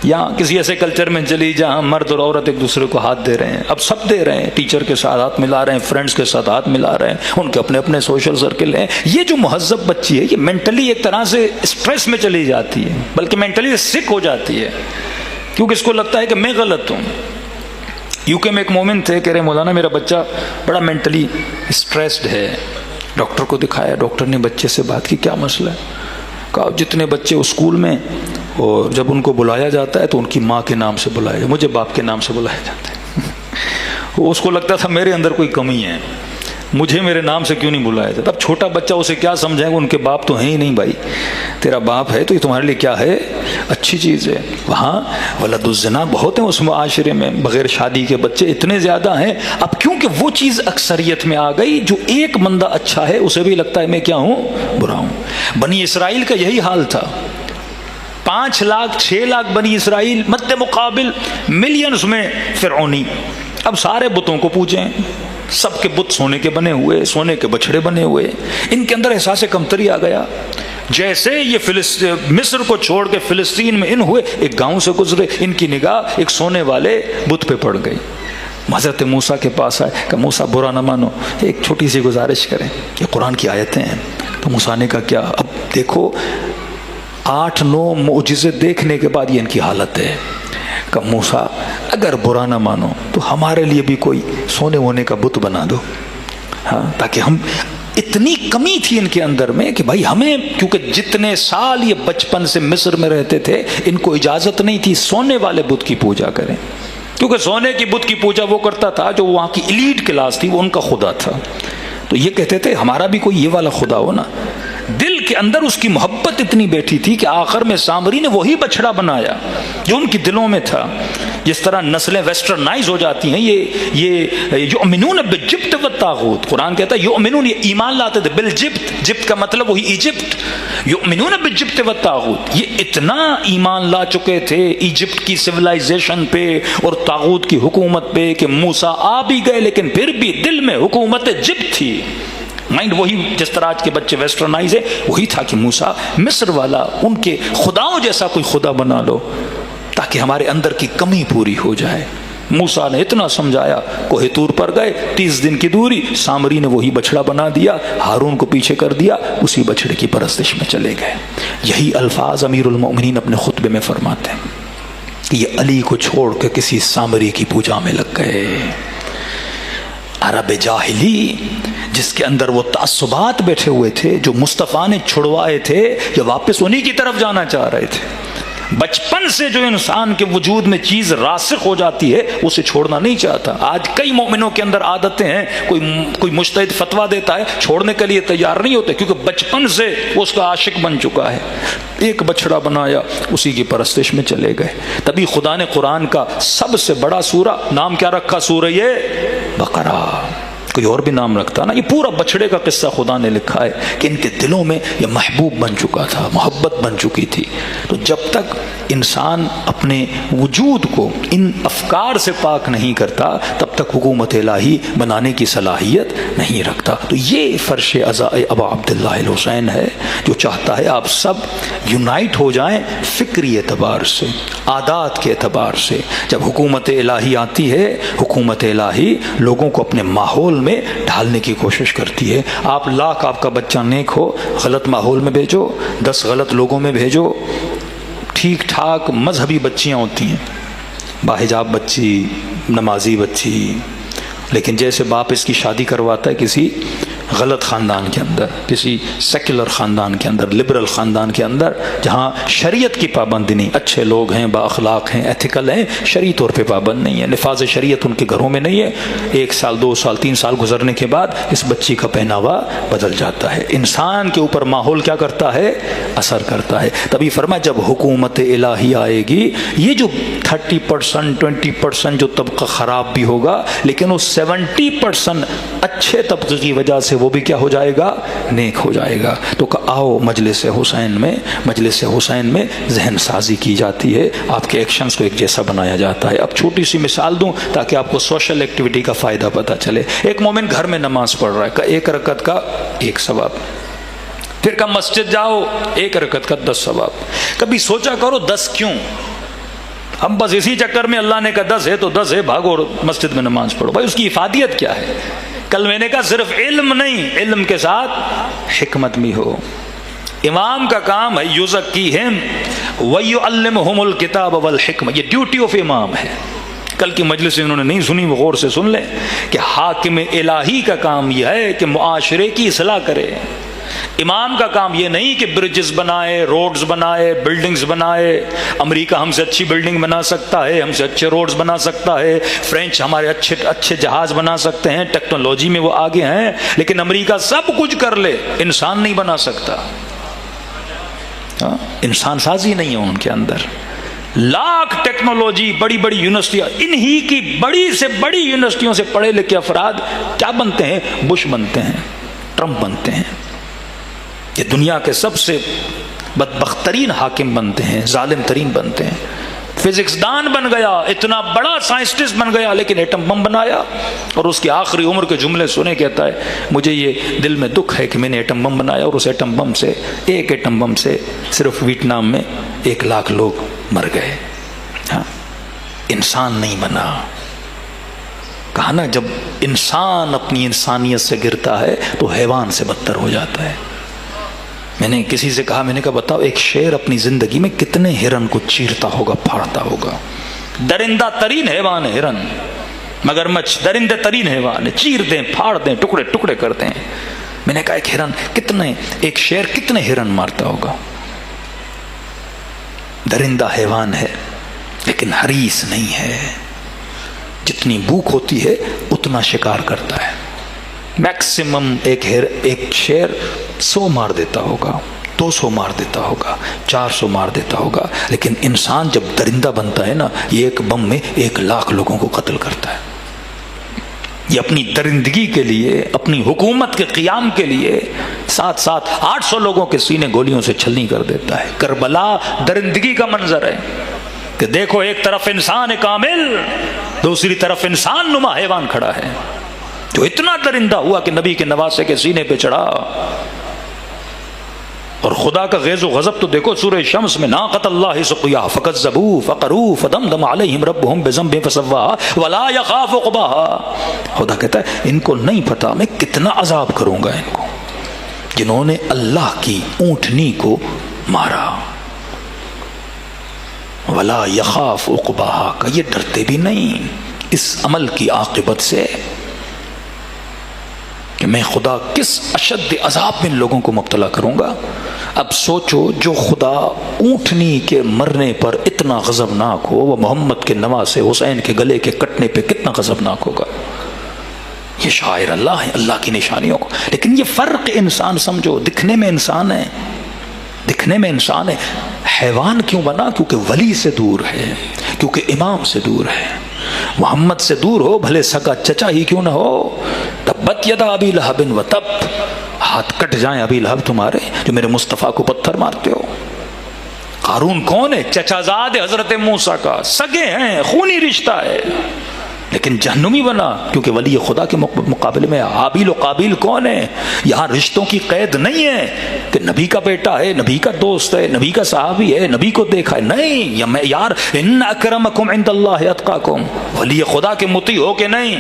یا کسی ایسے کلچر میں چلی جہاں مرد اور عورت ایک دوسرے کو ہاتھ دے رہے ہیں، اب سب دے رہے ہیں، ٹیچر کے ساتھ ہاتھ ملا رہے ہیں، فرینڈز کے ساتھ ہاتھ ملا رہے ہیں، ان کے اپنے اپنے سوشل سرکل ہیں. یہ جو مہذب بچی ہے یہ مینٹلی ایک طرح سے اسٹریس میں چلی جاتی ہے، بلکہ مینٹلی سک ہو جاتی ہے، کیونکہ اس کو لگتا ہے کہ میں غلط ہوں. یو کے میں ایک مومن تھے، کہہ رہے مولانا میرا بچہ بڑا مینٹلی اسٹریسڈ ہے. ڈاکٹر کو دکھایا، ڈاکٹر نے بچے سے بات کی، کیا مسئلہ ہے؟ کہا جتنے بچے اسکول میں اور جب ان کو بلایا جاتا ہے تو ان کی ماں کے نام سے بلایا جاتا ہے، مجھے باپ کے نام سے بلایا جاتا ہے. اس کو لگتا تھا میرے اندر کوئی کمی ہے. مجھے میرے نام سے کیوں نہیں بلایا جاتا؟ اب چھوٹا بچہ اسے کیا سمجھائے گا؟ ان کے باپ تو ہیں ہی نہیں بھائی، تیرا باپ ہے تو یہ تمہارے لیے کیا ہے؟ اچھی چیز ہے۔ وہاں ولد الزنا بہت ہیں اس معاشرے میں، بغیر شادی کے بچے اتنے زیادہ ہیں۔ اب کیونکہ وہ چیز اکثریت میں آ گئی، جو ایک بندہ اچھا ہے اسے بھی لگتا ہے میں کیا ہوں؟ برا ہوں۔ بنی اسرائیل کا یہی حال تھا، 5 لاکھ 6 لاکھ بنی اسرائیل، مد مقابل ملینز میں فرعونی۔ اب سارے بتوں کو پوجیں، سب کے بت سونے کے بنے ہوئے، سونے کے بچڑے بنے ہوئے۔ ان کے اندر احساس کمتری آ گیا۔ جیسے یہ مصر کو چھوڑ کے فلسطین میں ان ہوئے، ایک گاؤں سے گزرے، ان کی نگاہ ایک سونے والے بت پہ پڑ گئی۔ حضرت موسیٰ کے پاس آئے کہ موسیٰ برا نہ مانو، ایک چھوٹی سی گزارش کریں، یہ قرآن کی آیتیں ہیں۔ تو موسیٰ نے کہا کیا؟ اب دیکھو 8-9 معجزے دیکھنے کے بعد یہ ان کی حالت ہے کہ موسیٰ اگر برا نہ مانو تو ہمارے لیے بھی کوئی سونے وونے کا بت بنا دو، ہاں، تاکہ ہم، اتنی کمی تھی ان کے اندر میں کہ بھائی ہمیں، کیونکہ جتنے سال یہ بچپن سے مصر میں رہتے تھے ان کو اجازت نہیں تھی سونے والے بت کی پوجا کریں، کیونکہ سونے کی بت کی پوجا وہ کرتا تھا جو وہاں کی ایلیٹ کلاس تھی، وہ ان کا خدا تھا۔ تو یہ کہتے تھے ہمارا بھی کوئی یہ والا خدا ہو نا۔ دل کے اندر اس کی محبت اتنی بیٹھی تھی کہ آخر میں سامری نے وہی بچڑا بنایا جو ان کی دلوں میں تھا۔ جس طرح نسلیں ویسٹرنائز ہو جاتی ہیں، یہ یؤمنون بالجبت والطاغوت، قرآن کہتا ہے یؤمنون، یہ ایمان لاتے تھے بالجبت، جبت کا مطلب وہی ایجپٹ، یؤمنون بالجبت والطاغوت، یہ اتنا ایمان لا چکے تھے ایجپٹ کی سویلائزیشن پہ اور طاغوت کی حکومت پہ کہ موسیٰ آ بھی گئے لیکن پھر بھی دل میں حکومت جبت تھی۔ مائنڈ وہی، جس طرح آج کے بچے ویسٹرنائز ہے، وہی تھا کہ موسیٰ مصر والا ان کے خداؤں جیسا کوئی خدا بنا لو تاکہ ہمارے اندر کی کمی پوری ہو جائے۔ موسیٰ نے اتنا سمجھایا، کوہ طور پر گئے، 30 دن کی دوری، سامری نے وہی بچڑا بنا دیا، ہارون کو پیچھے کر دیا، اسی بچڑے کی پرستش میں چلے گئے۔ یہی الفاظ امیر المؤمنین اپنے خطبے میں فرماتے ہیں کہ یہ علی کو چھوڑ کے کسی سامری کی پوجا میں لگ گئے۔ عرب جاہلی جس کے اندر وہ تعصبات بیٹھے ہوئے تھے، جو مصطفیٰ نے چھڑوائے تھے، یہ واپس انہی کی طرف جانا چاہ رہے تھے۔ بچپن سے جو انسان کے وجود میں چیز راسخ ہو جاتی ہے اسے چھوڑنا نہیں چاہتا۔ آج کئی مومنوں کے اندر عادتیں ہیں، کوئی مجتہد فتویٰ دیتا ہے، چھوڑنے کے لیے تیار نہیں ہوتے، کیونکہ بچپن سے وہ اس کا عاشق بن چکا ہے۔ ایک بچڑا بنایا، اسی کی پرستش میں چلے گئے۔ تبھی خدا نے قرآن کا سب سے بڑا سورہ نام کیا رکھا؟ سورہ بقرہ۔ کوئی اور بھی نام رکھتا نا، یہ پورا بچڑے کا قصہ خدا نے لکھا ہے کہ ان کے دلوں میں یہ محبوب بن چکا تھا، محبت بن چکی تھی۔ تو جب تک انسان اپنے وجود کو ان افکار سے پاک نہیں کرتا تب تک حکومت الہی بنانے کی صلاحیت نہیں رکھتا۔ تو یہ فرش عزا ابا عبداللہ الحسین ہے جو چاہتا ہے آپ سب یونائٹ ہو جائیں فکری اعتبار سے، عادات کے اعتبار سے۔ جب حکومت الہی آتی ہے، حکومت الہی لوگوں کو اپنے ماحول میں ڈھالنے کی کوشش کرتی ہے۔ آپ لاکھ آپ کا بچہ نیک ہو، غلط ماحول میں بھیجو، 10 غلط لوگوں میں بھیجو۔ ٹھیک ٹھاک مذہبی بچیاں ہوتی ہیں، باحجاب بچی، نمازی بچی، لیکن جیسے باپ اس کی شادی کرواتا ہے کسی غلط خاندان کے اندر، کسی سیکولر خاندان کے اندر، لبرل خاندان کے اندر، جہاں شریعت کی پابندی نہیں، اچھے لوگ ہیں، با اخلاق ہیں، ایتھیکل ہیں، شرعی طور پہ پابند نہیں ہے، نفاذ شریعت ان کے گھروں میں نہیں ہے، 1 سال 2 سال 3 سال گزرنے کے بعد اس بچی کا پہناوا بدل جاتا ہے۔ انسان کے اوپر ماحول کیا کرتا ہے؟ اثر کرتا ہے۔ تبھی فرمایا جب حکومت الہی آئے گی، یہ جو 30% 20% جو طبقہ خراب بھی ہوگا، لیکن وہ 70% اچھے طبقے کی وجہ سے وہ بھی کیا ہو جائے گا؟ نیک ہو جائے گا۔ تو کہ آؤ مجلس حسین میں ذہن سازی کی جاتی ہے، آپ کے ایکشنز کو ایک جیسا بنایا جاتا ہے۔ اب چھوٹی سی مثال دوں تاکہ آپ کو سوشل ایکٹیویٹی کا فائدہ پتہ چلے۔ ایک مومن گھر میں نماز پڑھ رہا ہے، کہ 1 رکعت کا 1 ثواب، پھر کہ مسجد جاؤ 1 رکعت کا 10 ثواب۔ کبھی سوچا کرو 10 کیوں؟ ہم بس اسی چکر میں اللہ نے کہا 10 ہے تو 10 ہے، بھاگو اور مسجد میں نماز پڑھو۔ بھائی اس کی افادیت کیا ہے؟ کل میں نے کہا صرف علم نہیں، علم کے ساتھ حکمت بھی ہو۔ امام کا کام ہے یزکیہم ویعلمہم الکتاب والحکمہ، یہ ڈیوٹی آف امام ہے۔ کل کی مجلس انہوں نے نہیں سنی، وہ غور سے سن لیں کہ حاکم الہی کا کام یہ ہے کہ معاشرے کی اصلاح کرے، امام کا کام یہ نہیں کہ برجز بنائے، روڈز بنائے، بلڈنگز بنائے۔ امریکہ ہم سے اچھی بلڈنگ بنا سکتا ہے، ہم سے اچھے روڈز بنا سکتا ہے، فرینچ ہمارے اچھے جہاز بنا سکتے ہیں، ٹیکنالوجی میں وہ آگے ہیں، لیکن امریکہ سب کچھ کر لے، انسان نہیں بنا سکتا۔ انسان سازی نہیں ہے ان کے اندر۔ لاکھ ٹیکنالوجی، بڑی بڑی یونیورسٹیاں، انہی کی بڑی سے بڑی یونیورسٹیوں سے پڑھے لکھے افراد کیا بنتے ہیں؟ بش بنتے ہیں، ٹرمپ بنتے ہیں، یہ دنیا کے سب سے بدبخت ترین حاکم بنتے ہیں، ظالم ترین بنتے ہیں۔ فزکس دان بن گیا، اتنا بڑا سائنسٹسٹ بن گیا، لیکن ایٹم بم بنایا، اور اس کی آخری عمر کے جملے سنے کہتا ہے مجھے یہ دل میں دکھ ہے کہ میں نے ایٹم بم بنایا، اور اس ایٹم بم سے، ایک ایٹم بم سے صرف ویتنام میں 1 لاکھ لوگ مر گئے۔ ہاں، انسان نہیں بنا۔ کہا نا جب انسان اپنی انسانیت سے گرتا ہے تو حیوان سے بدتر ہو جاتا ہے۔ میں نے کسی سے کہا، میں نے کہا بتاؤ ایک شیر اپنی زندگی میں کتنے ہرن کو چیرتا ہوگا، پھاڑتا ہوگا؟ درندہ ترین حیوان ہے ہرن، مگرمچھ درندے ترین حیوان ہے، چیر دیں، پھاڑ دیں، ٹکڑے ٹکڑے کر دیں۔ میں نے کہا ایک ہرن ایک شیر کتنے ہرن مارتا ہوگا؟ درندہ حیوان ہے لیکن حریص نہیں ہے، جتنی بھوک ہوتی ہے اتنا شکار کرتا ہے۔ میکسیمم ایک شیر 100 مار دیتا ہوگا، 200 مار دیتا ہوگا، 400 مار دیتا ہوگا، لیکن انسان جب درندہ بنتا ہے نا، یہ ایک بم میں 1 لاکھ لوگوں کو قتل کرتا ہے۔ یہ اپنی درندگی کے لیے، اپنی حکومت کے قیام کے لیے ساتھ 800 لوگوں کے سینے گولیوں سے چھلنی کر دیتا ہے۔ کربلا درندگی کا منظر ہے کہ دیکھو ایک طرف انسان کامل، دوسری طرف انسان نما حیوان کھڑا ہے جو اتنا درندہ ہوا کہ نبی کے نواسے کے سینے پہ چڑھا۔ اور خدا کا غیظ و غضب تو دیکھو سورہ شمس میں، ناقۃ اللہ سقیاها فکذبوا فقروا فدمدم علیہم ربهم بذنبهم فسواها ولا یخاف عقباها۔ خدا کہتا ہے ان کو نہیں پتا میں کتنا عذاب کروں گا ان کو، جنہوں نے اللہ کی اونٹنی کو مارا۔ ولا یخاف عقباها کا یہ ڈرتے بھی نہیں اس عمل کی عاقبت سے کہ میں خدا کس اشد عذاب میں لوگوں کو مبتلا کروں گا۔ اب سوچو جو خدا اونٹنی کے مرنے پر اتنا غضبناک ہو، وہ محمد کے نواسے حسین کے گلے کے کٹنے پہ کتنا غضبناک ہوگا۔ یہ شاعر اللہ ہے، اللہ کی نشانیوں کو، لیکن یہ فرق انسان سمجھو، دکھنے میں انسان ہے، دکھنے میں انسان ہے۔ حیوان کیوں بنا؟ کیونکہ ولی سے دور ہے، کیونکہ امام سے دور ہے۔ محمد سے دور ہو، بھلے سگا چچا ہی کیوں نہ ہو، تبت یدا ابی لہب و تب، ہاتھ کٹ جائیں ابی لہب تمہارے جو میرے مصطفیٰ کو پتھر مارتے ہو۔ قارون کون ہے؟ چچا زاد حضرت موسیٰ کا، سگے ہیں، خونی رشتہ ہے، لیکن جہنمی بنا کیونکہ ولی خدا کے مقابلے میں حابیل و قابیل کون ہے؟ یہاں رشتوں کی قید نہیں ہے کہ نبی کا بیٹا ہے، نبی کا دوست ہے، نبی کا صحابی ہے، نبی کو دیکھا ہے، نہیں یار، ان اکرمکم عند اللہ اتقاکم، ولی خدا کے مطیع ہو کہ نہیں؟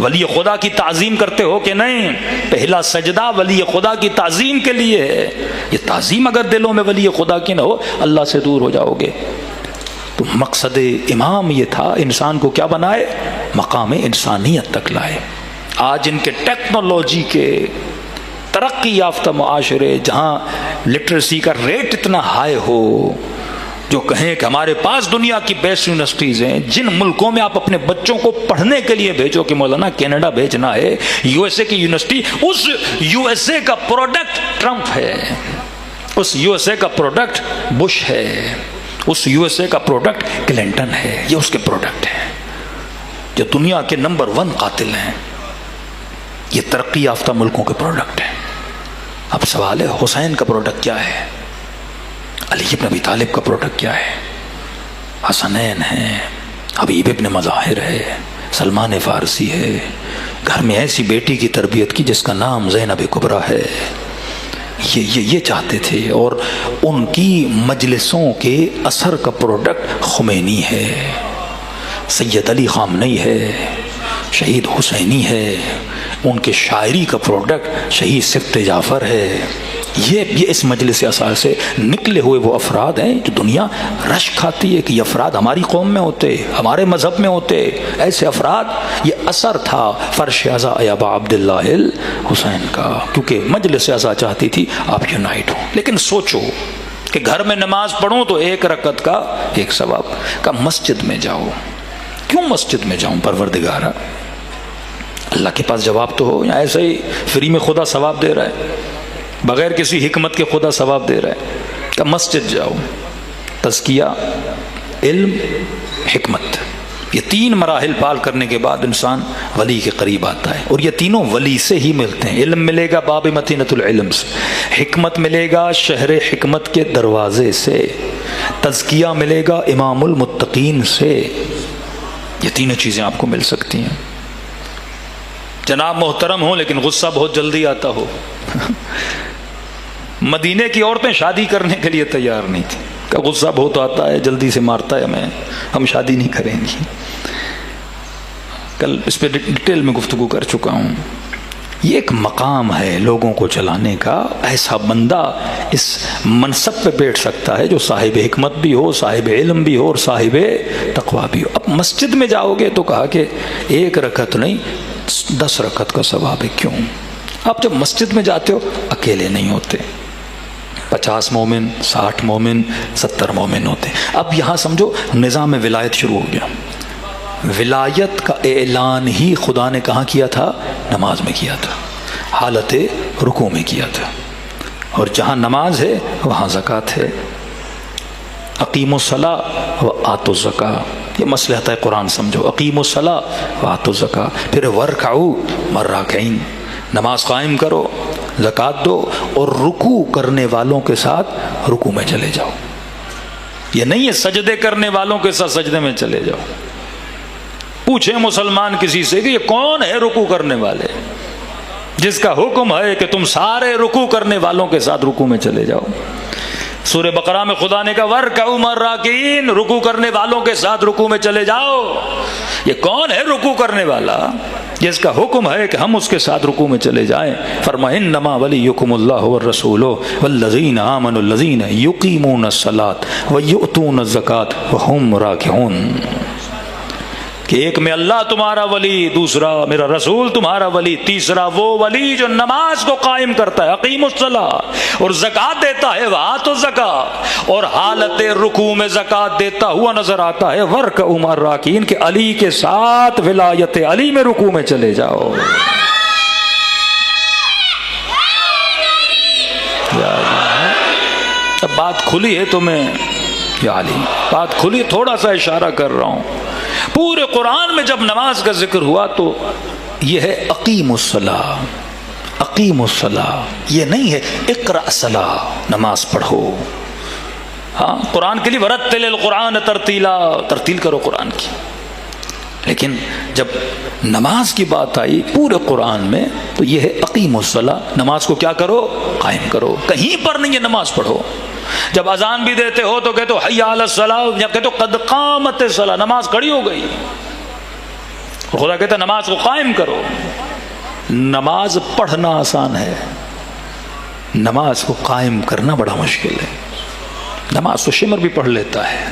ولی خدا کی تعظیم کرتے ہو کہ نہیں؟ پہلا سجدہ ولی خدا کی تعظیم کے لیے ہے۔ یہ تعظیم اگر دلوں میں ولی خدا کی نہ ہو، اللہ سے دور ہو جاؤ گے۔ تو مقصد امام یہ تھا انسان کو کیا بنائے؟ مقام انسانیت تک لائے۔ آج ان کے ٹیکنالوجی کے ترقی یافتہ معاشرے جہاں لٹریسی کا ریٹ اتنا ہائی ہو، جو کہیں کہ ہمارے پاس دنیا کی بیسٹ یونیورسٹیز ہیں، جن ملکوں میں آپ اپنے بچوں کو پڑھنے کے لیے بھیجو کہ مولانا کینیڈا بھیجنا ہے، یو ایس اے کی یونیورسٹی، اس یو ایس اے کا پروڈکٹ ٹرمپ ہے، اس یو ایس اے کا پروڈکٹ بش ہے، اس یو ایس اے کا پروڈکٹ کلنٹن ہے، یہ اس کے پروڈکٹ ہیں جو دنیا کے نمبر 1 قاتل ہیں۔ یہ ترقی یافتہ ملکوں کے پروڈکٹ ہیں۔ اب سوال ہے حسین کا پروڈکٹ کیا ہے؟ علی ابن ابی طالب کا پروڈکٹ کیا ہے؟ حسنین ہیں، حبیب ابن مظاہر ہے، سلمان فارسی ہے، گھر میں ایسی بیٹی کی تربیت کی جس کا نام زینب کبریٰ ہے۔ یہ چاہتے تھے، اور ان کی مجلسوں کے اثر کا پروڈکٹ خمینی ہے، سید علی خامنئی ہے، شہید حسینی ہے، ان کے شاعری کا پروڈکٹ شہید سبط جعفر ہے، یہ اس مجلس اثار سے نکلے ہوئے وہ افراد ہیں جو دنیا رش کھاتی ہے کہ یہ افراد ہماری قوم میں ہوتے، ہمارے مذہب میں ہوتے، ایسے افراد۔ یہ اثر تھا فرش ازا ابا عبداللہ الحسین کا، کیونکہ مجلس ازا چاہتی تھی آپ یونائٹ ہوں۔ لیکن سوچو کہ گھر میں نماز پڑھوں تو 1 رکعت کا 1 ثواب کا، مسجد میں جاؤ، کیوں مسجد میں جاؤں پروردگارا؟ اللہ کے پاس جواب تو ہو، یا ایسے ہی فری میں خدا ثواب دے رہا ہے، بغیر کسی حکمت کے خدا ثواب دے رہا ہے کہ مسجد جاؤ۔ تزکیہ، علم، حکمت، یہ 3 مراحل پال کرنے کے بعد انسان ولی کے قریب آتا ہے، اور یہ تینوں ولی سے ہی ملتے ہیں۔ علم ملے گا باب متینۃ العلم سے، حکمت ملے گا شہر حکمت کے دروازے سے، تزکیہ ملے گا امام المتقین سے۔ یہ تینوں چیزیں آپ کو مل سکتی ہیں۔ جناب محترم ہوں لیکن غصہ بہت جلدی آتا ہو۔ مدینے کی عورتیں شادی کرنے کے لیے تیار نہیں تھی، کہ غصہ بہت آتا ہے، جلدی سے مارتا ہے ہمیں، ہم شادی نہیں کریں گی۔ کل اس پہ ڈیٹیل میں گفتگو کر چکا ہوں۔ یہ ایک مقام ہے لوگوں کو چلانے کا، ایسا بندہ اس منصب پہ بیٹھ سکتا ہے جو صاحب حکمت بھی ہو، صاحب علم بھی ہو، اور صاحب تقویٰ بھی ہو۔ اب مسجد میں جاؤ گے تو کہا کہ 1 رکعت نہیں 10 رکعت کا ثواب ہے۔ کیوں؟ آپ جب مسجد میں جاتے ہو اکیلے نہیں ہوتے، 50 مومن، 60 مومن، 70 مومن ہوتے۔ اب یہاں سمجھو نظام ولایت شروع ہو گیا۔ ولایت کا اعلان ہی خدا نے کہاں کیا تھا؟ نماز میں کیا تھا، حالت رکوع میں کیا تھا۔ اور جہاں نماز ہے وہاں زکوٰۃ ہے۔ اقیموا الصلاۃ وآتوا الزکاۃ، یہ مصلحت قرآن سمجھو۔ اقیموا الصلاۃ وآتوا الزکاۃ، پھر وارکعوا مع الراکعین، نماز قائم کرو، زکوٰۃ دو، اور رکوع کرنے والوں کے ساتھ رکوع میں چلے جاؤ۔ یہ نہیں ہے سجدے کرنے والوں کے ساتھ سجدے میں چلے جاؤ۔ پوچھیں مسلمان کسی سے کہ یہ کون ہے رکوع کرنے والے، جس کا حکم ہے کہ تم سارے رکوع کرنے والوں کے ساتھ رکوع میں چلے جاؤ۔ سورہ بقرہ میں خدا نے کہا وارکعوا مع الراکعین، رکوع کرنے والوں کے ساتھ رکوع میں چلے جاؤ۔ یہ کون ہے رکوع کرنے والا جس کا حکم ہے کہ ہم اس کے ساتھ رکوع میں چلے جائیں؟ فرمایا انما ولیکم اللہ والرسول والذین آمنوا الذین یقیمون الصلاۃ ویؤتون الزکاۃ وہم راکعون، کہ ایک میں اللہ تمہارا ولی، دوسرا میرا رسول تمہارا ولی، تیسرا وہ ولی جو نماز کو قائم کرتا ہے، اقیم الصلاۃ، اور زکوٰۃ دیتا ہے، وآتوا الزکاۃ، اور حالت رکوع میں زکوٰۃ دیتا ہوا نظر آتا ہے، وارکعوا مع الراکعین، کہ علی کے ساتھ ولایت علی میں رکوع میں چلے جاؤ۔ اب بات کھلی ہے تو میں یا علی بات کھلی، تھوڑا سا اشارہ کر رہا ہوں۔ پورے قرآن میں جب نماز کا ذکر ہوا تو یہ ہے اقیم الصلاۃ، اقیم الصلاۃ، یہ نہیں ہے اقرأ الصلاۃ، نماز پڑھو۔ ہاں قرآن کے لیے ورتل القرآن ترتیلا، ترتیل کرو قرآن کی، لیکن جب نماز کی بات آئی پورے قرآن میں تو یہ ہے اقیم الصلاۃ، نماز کو کیا کرو؟ قائم کرو۔ کہیں پر نہیں ہے نماز پڑھو۔ جب اذان بھی دیتے ہو تو کہتے ہو حی علی الصلاۃ، جب کہتے ہو قد قامت الصلاۃ، نماز کھڑی ہو گئی۔ خدا کہتا ہے نماز کو قائم کرو۔ نماز پڑھنا آسان ہے، نماز کو قائم کرنا بڑا مشکل ہے۔ نماز تو شمر بھی پڑھ لیتا ہے،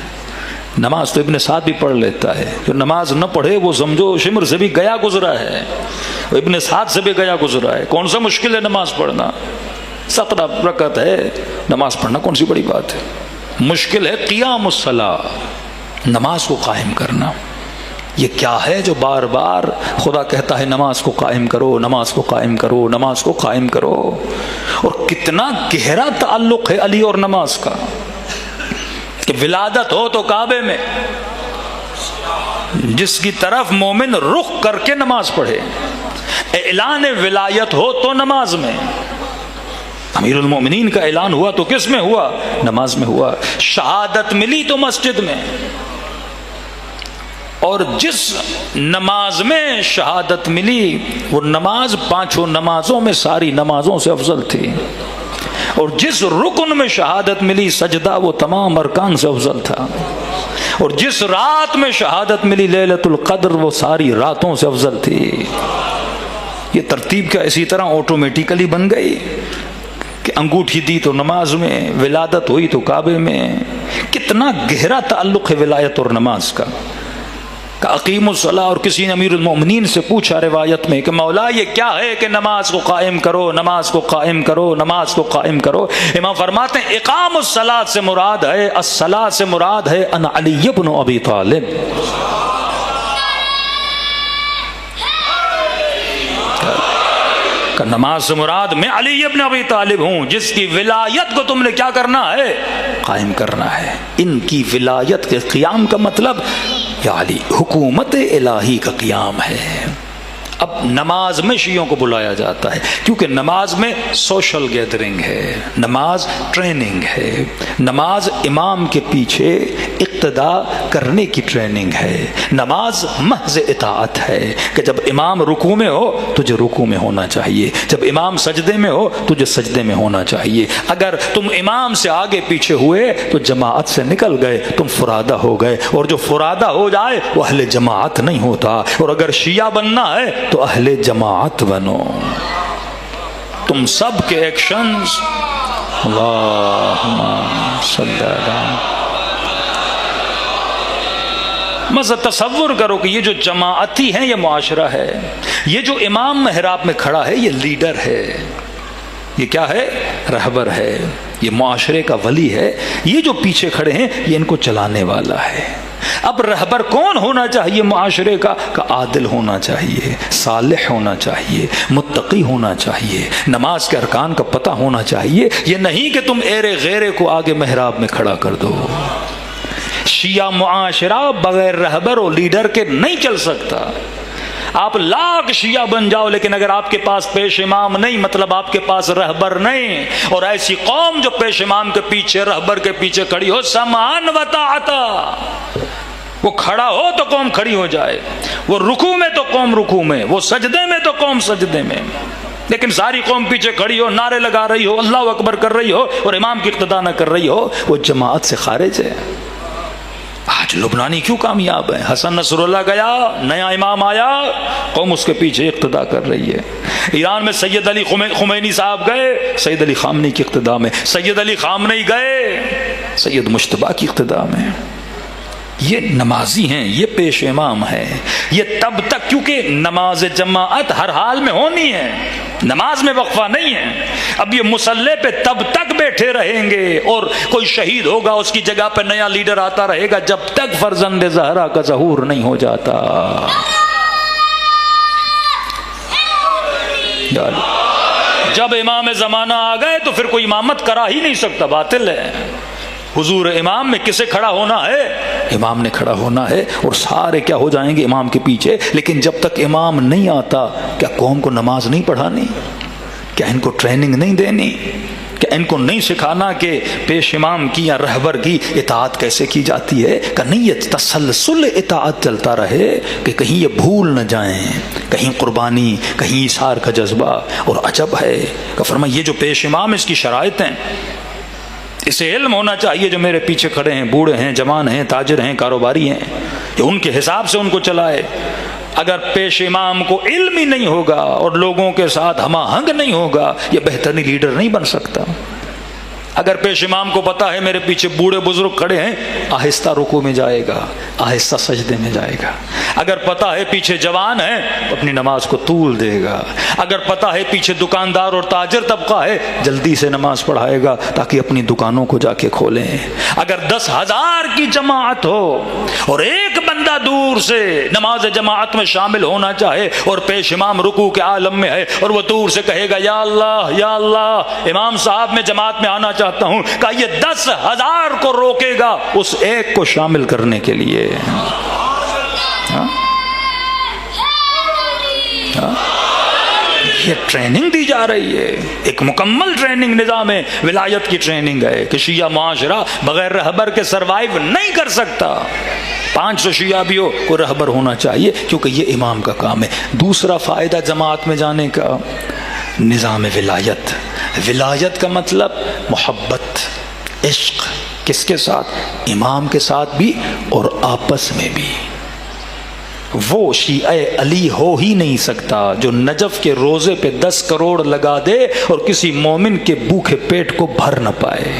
نماز تو ابن سعد بھی پڑھ لیتا ہے۔ جو نماز نہ پڑھے وہ سمجھو شمر سے بھی گیا گزرا ہے، ابن سعد سے بھی گیا گزرا ہے۔ کون سا مشکل ہے نماز پڑھنا؟ 17 رکعت ہے، نماز پڑھنا کون سی بڑی بات ہے؟ مشکل ہے قیام الصلاۃ، نماز کو قائم کرنا۔ یہ کیا ہے جو بار بار خدا کہتا ہے نماز کو قائم کرو، نماز کو قائم کرو، نماز کو قائم کرو؟ اور کتنا گہرا تعلق ہے علی اور نماز کا، کہ ولادت ہو تو کعبے میں، جس کی طرف مومن رخ کر کے نماز پڑھے، اعلان ولایت ہو تو نماز میں۔ امیر المومنین کا اعلان ہوا تو کس میں ہوا؟ نماز میں ہوا۔ شہادت ملی تو مسجد میں، اور جس نماز میں شہادت ملی وہ نماز 5 نمازوں میں ساری نمازوں سے افضل تھی، اور جس رکن میں شہادت ملی سجدہ وہ تمام ارکان سے افضل تھا، اور جس رات میں شہادت ملی لیلۃ القدر وہ ساری راتوں سے افضل تھی۔ یہ ترتیب کیا اسی طرح آٹومیٹیکلی بن گئی کہ انگوٹھی دی تو نماز میں، ولادت ہوئی تو کعبے میں. کتنا گہرا تعلق ہے ولایت اور نماز کا. کہ اقیم الصلاۃ، اور کسی نے امیر المؤمنین سے پوچھا روایت میں کہ مولا یہ کیا ہے کہ نماز کو قائم کرو، نماز کو قائم کرو، نماز کو قائم کرو. امام فرماتے ہیں اقام الصلاۃ سے مراد ہے، الصلاۃ سے مراد ہے ان علی بن ابی طالب. نماز سے مراد میں علی ابن ابی طالب ہوں، جس کی ولایت کو تم نے کیا کرنا ہے؟ قائم کرنا ہے. ان کی ولایت کے قیام کا مطلب یا علی حکومت الہی کا قیام ہے. اب نماز میں شیعوں کو بلایا جاتا ہے کیونکہ نماز میں سوشل گیدرنگ ہے، نماز ٹریننگ ہے، نماز امام کے پیچھے اقتدا کرنے کی ٹریننگ ہے، نماز محض اطاعت ہے کہ جب امام رکوع میں ہو تجھے رکوع میں ہونا چاہیے، جب امام سجدے میں ہو تجھے سجدے میں ہونا چاہیے. اگر تم امام سے آگے پیچھے ہوئے تو جماعت سے نکل گئے، تم فرادہ ہو گئے، اور جو فرادہ ہو جائے وہ اہل جماعت نہیں ہوتا. اور اگر شیعہ بننا ہے تو اہل جماعت بنو. تم سب کے ایکشنز اللہم صلی اللہ. مثلا تصور کرو کہ یہ جو جماعتی ہیں یہ معاشرہ ہے، یہ جو امام محراب میں کھڑا ہے یہ لیڈر ہے، یہ کیا ہے؟ رہبر ہے، یہ معاشرے کا ولی ہے. یہ جو پیچھے کھڑے ہیں یہ ان کو چلانے والا ہے. اب رہبر کون ہونا چاہیے معاشرے کا؟ کہ عادل ہونا چاہیے، صالح ہونا چاہیے، متقی ہونا چاہیے، نماز کے ارکان کا پتہ ہونا چاہیے. یہ نہیں کہ تم ایرے غیرے کو آگے محراب میں کھڑا کر دو. شیعہ معاشرہ بغیر رہبر و لیڈر کے نہیں چل سکتا. آپ لاکھ شیعہ بن جاؤ لیکن اگر آپ کے پاس پیش امام نہیں، مطلب آپ کے پاس رہبر نہیں. اور ایسی قوم جو پیش امام کے پیچھے، رہبر کے پیچھے کھڑی ہو، سمعاً و طاعتا، وہ کھڑا ہو تو قوم کھڑی ہو جائے، وہ رکوع میں تو قوم رکوع میں، وہ سجدے میں تو قوم سجدے میں. لیکن ساری قوم پیچھے کھڑی ہو، نعرے لگا رہی ہو، اللہ اکبر کر رہی ہو اور امام کی اقتداء نہ کر رہی ہو، وہ جماعت سے خارج ہے. آج لبنانی کیوں کامیاب ہے؟ حسن نصر اللہ گیا، نیا امام آیا، قوم اس کے پیچھے اقتداء کر رہی ہے. ایران میں سید علی خمینی صاحب گئے سید علی خامنی کی اقتداء میں، سید علی خامنی گئے سید مجتبیٰ کی اقتداء میں. یہ نمازی ہیں، یہ پیش امام ہے. یہ تب تک، کیونکہ نماز جماعت ہر حال میں ہونی ہے، نماز میں وقفہ نہیں ہے. اب یہ مصلی پہ تب تک بیٹھے رہیں گے اور کوئی شہید ہوگا اس کی جگہ پہ نیا لیڈر آتا رہے گا جب تک فرزند زہرا کا ظہور نہیں ہو جاتا. جب امام زمانہ آ گئے تو پھر کوئی امامت کرا ہی نہیں سکتا، باطل ہے. حضور امام میں کسے کھڑا ہونا ہے؟ امام نے کھڑا ہونا ہے اور سارے کیا ہو جائیں گے؟ امام کے پیچھے. لیکن جب تک امام نہیں آتا کیا قوم کو نماز نہیں پڑھانی؟ کیا ان کو ٹریننگ نہیں دینی؟ کیا ان کو نہیں سکھانا کہ پیش امام کی یا رہبر کی اطاعت کیسے کی جاتی ہے؟ کہ نہیں یہ تسلسل اطاعت چلتا رہے کہ کہیں یہ بھول نہ جائیں، کہیں قربانی، کہیں ایثار کا جذبہ. اور عجب ہے کہ فرمایا یہ جو پیش امام اس کی شرائط ہیں، اسے علم ہونا چاہیے جو میرے پیچھے کھڑے ہیں، بوڑھے ہیں، جوان ہیں، تاجر ہیں، کاروباری ہیں، کہ ان کے حساب سے ان کو چلائے. اگر پیش امام کو علم ہی نہیں ہوگا اور لوگوں کے ساتھ ہم آہنگ نہیں ہوگا، یہ بہترین لیڈر نہیں بن سکتا. اگر پیش امام کو پتا ہے میرے پیچھے بوڑھے بزرگ کھڑے ہیں، آہستہ رکوع میں جائے گا، آہستہ سجدے میں جائے گا. اگر پتا ہے پیچھے جوان ہے اپنی نماز کو طول دے گا. اگر پتا ہے پیچھے دکاندار اور تاجر طبقہ ہے، جلدی سے نماز پڑھائے گا تاکہ اپنی دکانوں کو جا کے کھولیں. اگر 10,000 کی جماعت ہو اور ایک بندہ دور سے نماز جماعت میں شامل ہونا چاہے اور پیش امام رکوع کے عالم میں ہے اور وہ دور سے کہے گا یا اللہ یا اللہ، امام صاحب میں جماعت میں آنا چاہتا ہوں، کہ یہ 10,000 کو روکے گا اس ایک کو شامل کرنے کے لیے. یہ ٹریننگ دی جا رہی ہے، ایک مکمل ٹریننگ، نظام ولایت کی ٹریننگ ہے کہ شیعہ معاشرہ بغیر رہبر کے سروائیو نہیں کر سکتا. 500 شیعہ بھی ہو کو رہبر ہونا چاہیے کیونکہ یہ امام کا کام ہے. دوسرا فائدہ جماعت میں جانے کا، نظام ولایت. ولایت کا مطلب محبت، عشق. کس کے ساتھ؟ امام کے ساتھ بھی اور آپس میں بھی. وہ شیعہ علی ہو ہی نہیں سکتا جو نجف کے روزے پہ 10 کروڑ لگا دے اور کسی مومن کے بھوکے پیٹ کو بھر نہ پائے۔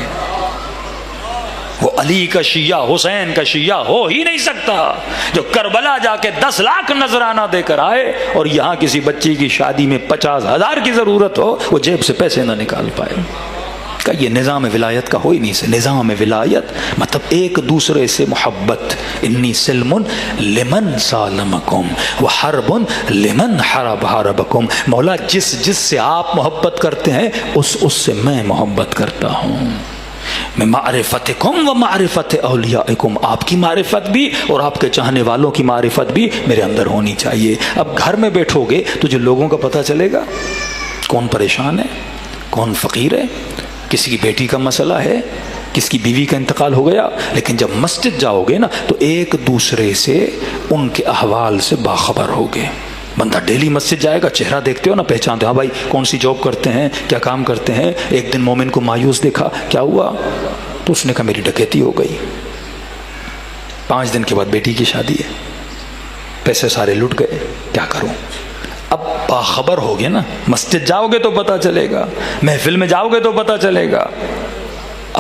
وہ علی کا شیعہ، حسین کا شیعہ ہو ہی نہیں سکتا جو کربلا جا کے 10 لاکھ نذرانہ دے کر آئے اور یہاں کسی بچی کی شادی میں 50,000 کی ضرورت ہو وہ جیب سے پیسے نہ نکال پائے۔ کہ یہ نظام ولایت کا ہو ہی نہیں سے۔ نظام ولایت مطلب ایک دوسرے سے محبت۔ انی سلم لمن سالمکم وحرب لمن حاربکم۔ مولا جس سے آپ محبت کرتے ہیں اس سے میں محبت کرتا ہوں۔ میں معرفتکم و معرفت اولیائکم، آپ کی معرفت بھی اور آپ کے چاہنے والوں کی معرفت بھی میرے اندر ہونی چاہیے۔ اب گھر میں بیٹھو گے تو جو لوگوں کا پتہ چلے گا کون پریشان ہے، کون فقیر ہے، کسی کی بیٹی کا مسئلہ ہے، کس کی بیوی کا انتقال ہو گیا۔ لیکن جب مسجد جاؤ گے نا تو ایک دوسرے سے ان کے احوال سے باخبر ہوگے۔ بندہ ڈیلی مسجد جائے گا، چہرہ دیکھتے ہو نا، پہچانتے ہو، ہاں بھائی کون سی جاب کرتے ہیں، کیا کام کرتے ہیں۔ ایک دن مومن کو مایوس دیکھا، کیا ہوا؟ تو اس نے کہا میری ڈکیتی ہو گئی، 5 دن کے بعد بیٹی کی شادی ہے، پیسے سارے لٹ گئے، کیا کروں؟ اب باخبر ہوگے نا، مسجد جاؤ گے تو پتہ چلے گا، محفل میں جاؤ گے تو پتہ چلے گا۔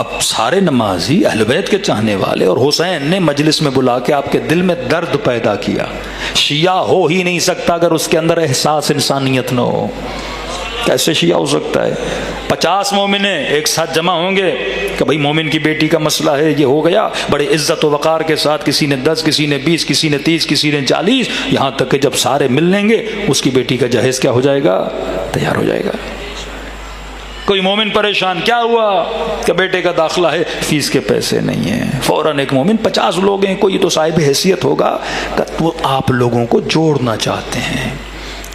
اب سارے نمازی اہل بیت کے چاہنے والے اور حسین نے مجلس میں بلا کے آپ کے دل میں درد پیدا کیا۔ شیعہ ہو ہی نہیں سکتا اگر اس کے اندر احساس انسانیت نہ ہو۔ کیسے شیعہ ہو سکتا ہے؟ 50 مومن ایک ساتھ جمع ہوں گے کہ بھئی مومن کی بیٹی کا مسئلہ ہے، یہ ہو گیا، بڑے عزت و وقار کے ساتھ، کسی نے 10، کسی نے 20، کسی نے 30، کسی نے 40، یہاں تک کہ جب سارے مل لیں گے اس کی بیٹی کا جہیز کیا ہو جائے گا؟ تیار ہو جائے گا۔ کوئی مومن پریشان، کیا ہوا؟ کہ بیٹے کا داخلہ ہے، فیس کے پیسے نہیں ہیں۔ فوراً ایک مومن، 50 لوگ ہیں، کوئی تو صاحب حیثیت ہوگا کہ وہ آپ لوگوں کو جوڑنا چاہتے ہیں،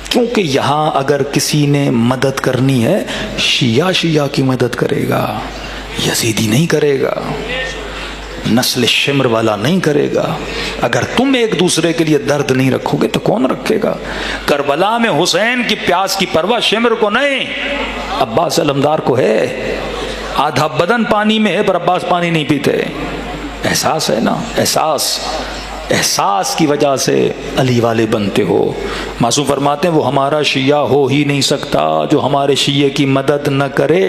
کیونکہ یہاں اگر کسی نے مدد کرنی ہے شیعہ کی مدد کرے گا، یزیدی نہیں کرے گا، نسل شمر والا نہیں کرے گا۔ اگر تم ایک دوسرے کے لیے درد نہیں رکھو گے تو کون رکھے گا؟ کربلا میں حسین کی پیاس کی پرواہ شمر کو نہیں، عباس علمدار کو ہے۔ آدھا بدن پانی میں ہے پر عباس پانی نہیں پیتے۔ احساس ہے نا، احساس کی وجہ سے علی والے بنتے ہو۔ معصوم فرماتے ہیں وہ ہمارا شیعہ ہو ہی نہیں سکتا جو ہمارے شیعہ کی مدد نہ کرے۔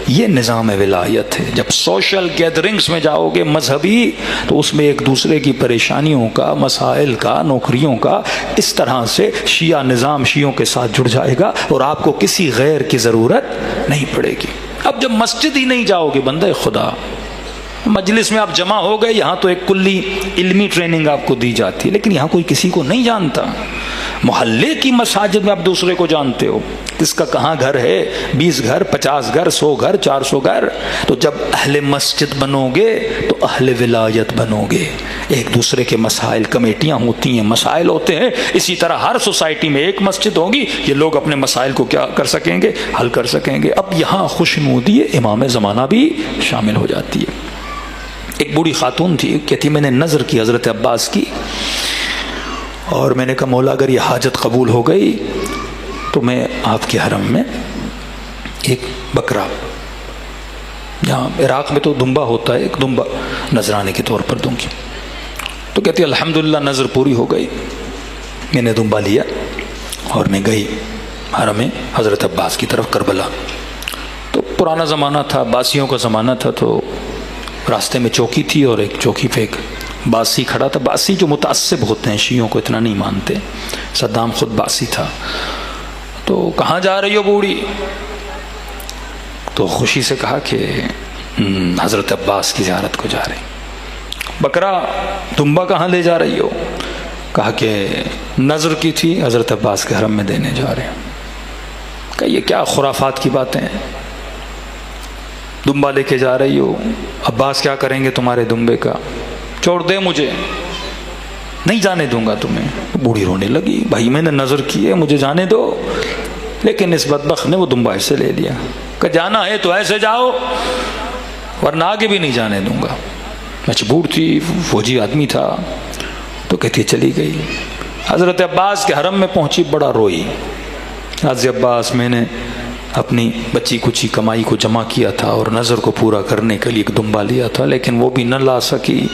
یہ نظام ولایت ہے۔ جب سوشل گیدرنگز میں جاؤ گے مذہبی تو اس میں ایک دوسرے کی پریشانیوں کا، مسائل کا، نوکریوں کا، اس طرح سے شیعہ نظام شیعوں کے ساتھ جڑ جائے گا اور آپ کو کسی غیر کی ضرورت نہیں پڑے گی۔ اب جب مسجد ہی نہیں جاؤ گے بندہ خدا، مجلس میں آپ جمع ہو گئے، یہاں تو ایک کلی علمی ٹریننگ آپ کو دی جاتی ہے، لیکن یہاں کوئی کسی کو نہیں جانتا۔ محلے کی مساجد میں آپ دوسرے کو جانتے ہو، کس کا کہاں گھر ہے، 20 گھر، 50 گھر، 100 گھر، 400 گھر۔ تو جب اہل مسجد بنو گے تو اہل ولایت بنو گے۔ ایک دوسرے کے مسائل، کمیٹیاں ہوتی ہیں، مسائل ہوتے ہیں، اسی طرح ہر سوسائٹی میں ایک مسجد ہوگی، یہ لوگ اپنے مسائل کو کیا کر سکیں گے؟ حل کر سکیں گے۔ اب یہاں خوشنودی امام زمانہ بھی شامل ہو جاتی ہے۔ ایک بوڑھی خاتون تھی، کہتی میں نے نظر کی حضرت عباس کی، اور میں نے کہا مولا اگر یہ حاجت قبول ہو گئی تو میں آپ کے حرم میں ایک بکرا، جہاں عراق میں تو دمبا ہوتا ہے، ایک دمبا نذرانے کے طور پر دوں گی۔ تو کہتی الحمدللہ نظر پوری ہو گئی۔ میں نے دمبا لیا اور میں گئی حرم حضرت عباس کی طرف کربلا۔ تو پرانا زمانہ تھا، عباسیوں کا زمانہ تھا، تو راستے میں چوکی تھی اور ایک چوکی پہ ایک باسی کھڑا تھا۔ باسی جو متعصب ہوتے ہیں، شیعوں کو اتنا نہیں مانتے، صدام خود باسی تھا۔ تو کہاں جا رہی ہو بوڑھی؟ تو خوشی سے کہا کہ حضرت عباس کی زیارت کو جا رہی۔ بکرا دمبا کہاں لے جا رہی ہو؟ کہا کہ نظر کی تھی، حضرت عباس کے حرم میں دینے جا رہے ہیں۔ کہ یہ کیا خرافات کی باتیں ہیں، دمبا لے کے جا رہی ہو، عباس کیا کریں گے تمہارے دمبے کا، چھوڑ دے مجھے، نہیں جانے دوں گا تمہیں۔ بوڑھی رونے لگی، بھائی میں نے نظر کی ہے، مجھے جانے دو۔ لیکن اس بدبخت نے وہ دمبا ایسے لے لیا کہ جانا ہے تو ایسے جاؤ ورنہ آگے بھی نہیں جانے دوں گا۔ مجبور تھی، فوجی آدمی تھا، تو کہتی چلی گئی۔ حضرت عباس کے حرم میں پہنچی، بڑا روئی۔ حضرت عباس میں نے اپنی بچی کچی کمائی کو جمع کیا تھا اور نظر کو پورا کرنے کے لیے ایک دمبا لیا تھا، لیکن وہ بھی نہ لا سکی۔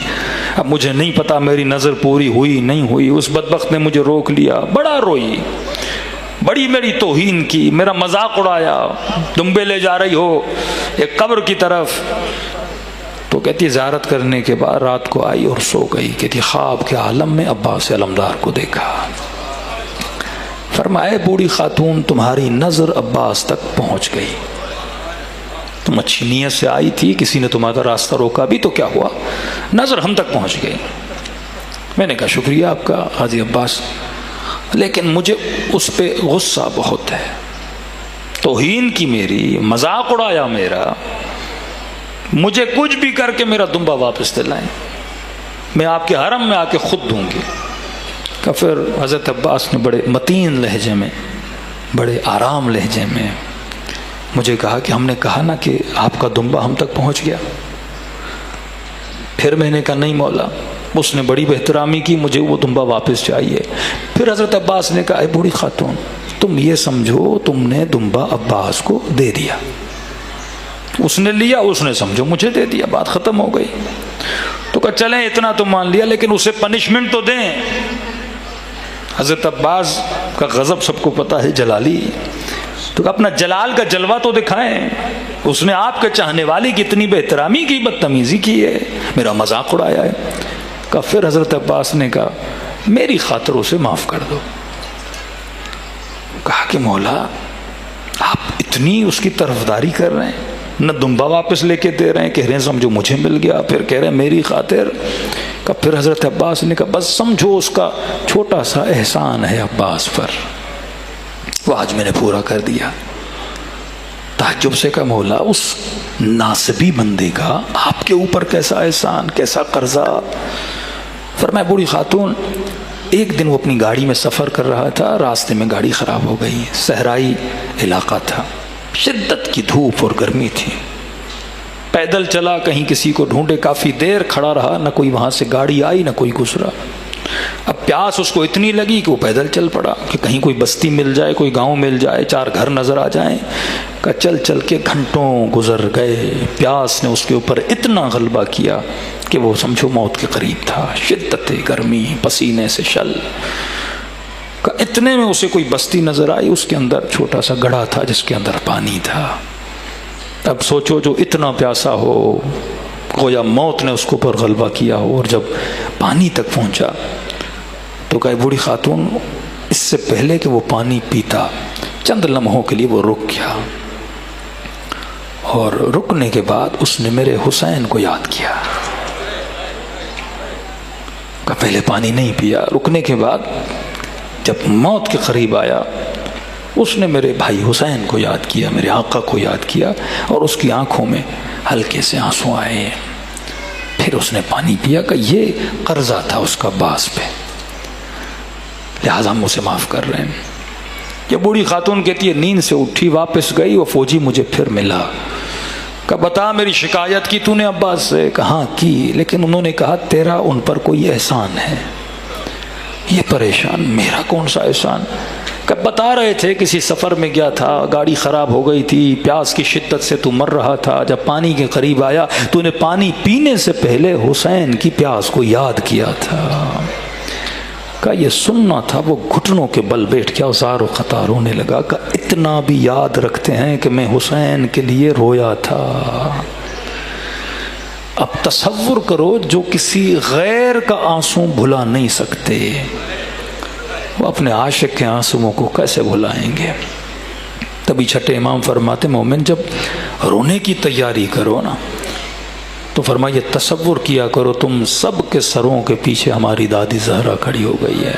اب مجھے نہیں پتا میری نظر پوری ہوئی نہیں ہوئی، اس بدبخت نے مجھے روک لیا، بڑا روئی، بڑی میری توہین کی، میرا مذاق اڑایا، دمبے لے جا رہی ہو ایک قبر کی طرف۔ تو کہتی زیارت کرنے کے بعد رات کو آئی اور سو گئی، کہتی خواب کے عالم میں عباس علمدار کو دیکھا۔ فرمایا بوڑھی خاتون تمہاری نظر عباس تک پہنچ گئی، تم اچھی نیت سے آئی تھی، کسی نے تمہارا راستہ روکا بھی تو کیا ہوا، نظر ہم تک پہنچ گئی۔ میں نے کہا شکریہ آپ کا حاجی عباس، لیکن مجھے اس پہ غصہ بہت ہے، توہین کی میری، مذاق اڑایا میرا، مجھے کچھ بھی کر کے میرا دمبا واپس دلائیں، میں آپ کے حرم میں آ کے خود دوں گی۔ کہ پھر حضرت عباس نے بڑے متین لہجے میں، بڑے آرام لہجے میں مجھے کہا کہ ہم نے کہا نا کہ آپ کا دمبا ہم تک پہنچ گیا۔ پھر میں نے کہا نہیں مولا، اس نے بڑی بہترامی کی، مجھے وہ دمبا واپس چاہیے۔ پھر حضرت عباس نے کہا اے بوڑھی خاتون تم یہ سمجھو تم نے دمبا عباس کو دے دیا، اس نے لیا، اس نے سمجھو مجھے دے دیا، بات ختم ہو گئی۔ تو کہا چلیں اتنا تو مان لیا، لیکن اسے پنشمنٹ تو دیں۔ حضرت عباس کا غضب سب کو پتا ہے، جلالی، تو اپنا جلال کا جلوہ تو دکھائیں، اس نے آپ کے چاہنے والی کی اتنی بہترامی کی، بدتمیزی کی ہے، میرا مذاق اڑایا ہے۔ کہ پھر حضرت عباس نے کہا میری خاطر اسے معاف کر دو۔ کہا کہ مولا آپ اتنی اس کی طرفداری کر رہے ہیں، نہ دمبا واپس لے کے دے رہے ہیں، کہہ رہے ہیں سمجھو مجھے مل گیا، پھر کہہ رہے ہیں میری خاطر۔ کہ پھر حضرت عباس نے کہا بس سمجھو اس کا چھوٹا سا احسان ہے عباس پر، وہ آج میں نے پورا کر دیا۔ تعجب سے کہا مولا اس ناسبی بندے کا آپ کے اوپر کیسا احسان، کیسا قرضہ؟ فرمایا بوڑھی خاتون ایک دن وہ اپنی گاڑی میں سفر کر رہا تھا، راستے میں گاڑی خراب ہو گئی، صحرائی علاقہ تھا، شدت کی دھوپ اور گرمی تھی، پیدل چلا، کہیں کسی کو ڈھونڈے، کافی دیر کھڑا رہا، نہ کوئی وہاں سے گاڑی آئی نہ کوئی گزرا۔ اب پیاس اس کو اتنی لگی کہ وہ پیدل چل پڑا کہ کہیں کوئی بستی مل جائے، کوئی گاؤں مل جائے، 4 گھر نظر آ جائیں۔ کہ چل چل کے گھنٹوں گزر گئے، پیاس نے اس کے اوپر اتنا غلبہ کیا کہ وہ سمجھو موت کے قریب تھا، شدت گرمی، پسینے سے شل۔ کہ اتنے میں اسے کوئی بستی نظر آئی، اس کے اندر چھوٹا سا گڑھا تھا جس کے اندر پانی تھا۔ اب سوچو جو اتنا پیاسا ہو، گویا موت نے اس کو پر غلبہ کیا ہو، اور جب پانی تک پہنچا تو کہا بوڑھی خاتون اس سے پہلے کہ وہ پانی پیتا چند لمحوں کے لیے وہ رک گیا، اور رکنے کے بعد اس نے میرے حسین کو یاد کیا۔ کہ پہلے پانی نہیں پیا، رکنے کے بعد جب موت کے قریب آیا اس نے میرے بھائی حسین کو یاد کیا، میرے آقا کو یاد کیا، اور اس کی آنکھوں میں ہلکے سے آنسو آئے۔ پھر اس نے پانی پیا کہ یہ قرضہ تھا اس کا باس پہ، لہٰذا ہم اسے معاف کر رہے ہیں۔ یہ بوڑھی خاتون کہتی ہے نیند سے اٹھی، واپس گئی، وہ فوجی مجھے پھر ملا۔ کہ بتا میری شکایت کی تو نے عباس سے؟ کہاں کی، لیکن انہوں نے کہا تیرا ان پر کوئی احسان ہے۔ یہ پریشان، میرا کون سا احسان؟ کہ بتا رہے تھے کسی سفر میں گیا تھا، گاڑی خراب ہو گئی تھی، پیاس کی شدت سے تو مر رہا تھا، جب پانی کے قریب آیا تو نے پانی پینے سے پہلے حسین کی پیاس کو یاد کیا تھا۔ کہ یہ سننا تھا، وہ گھٹنوں کے بل بیٹھ گیا، زار و خطا رونے لگا۔ کہ اتنا بھی یاد رکھتے ہیں کہ میں حسین کے لیے رویا تھا۔ اب تصور کرو جو کسی غیر کا آنسو بھلا نہیں سکتے، وہ اپنے عاشق کے آنسوؤں کو کیسے بھلائیں گے؟ تبھی چھٹے امام فرماتے مومن جب رونے کی تیاری کرو نا تو فرمائیے تصور کیا کرو تم سب کے سروں کے پیچھے ہماری دادی زہرا کھڑی ہو گئی ہے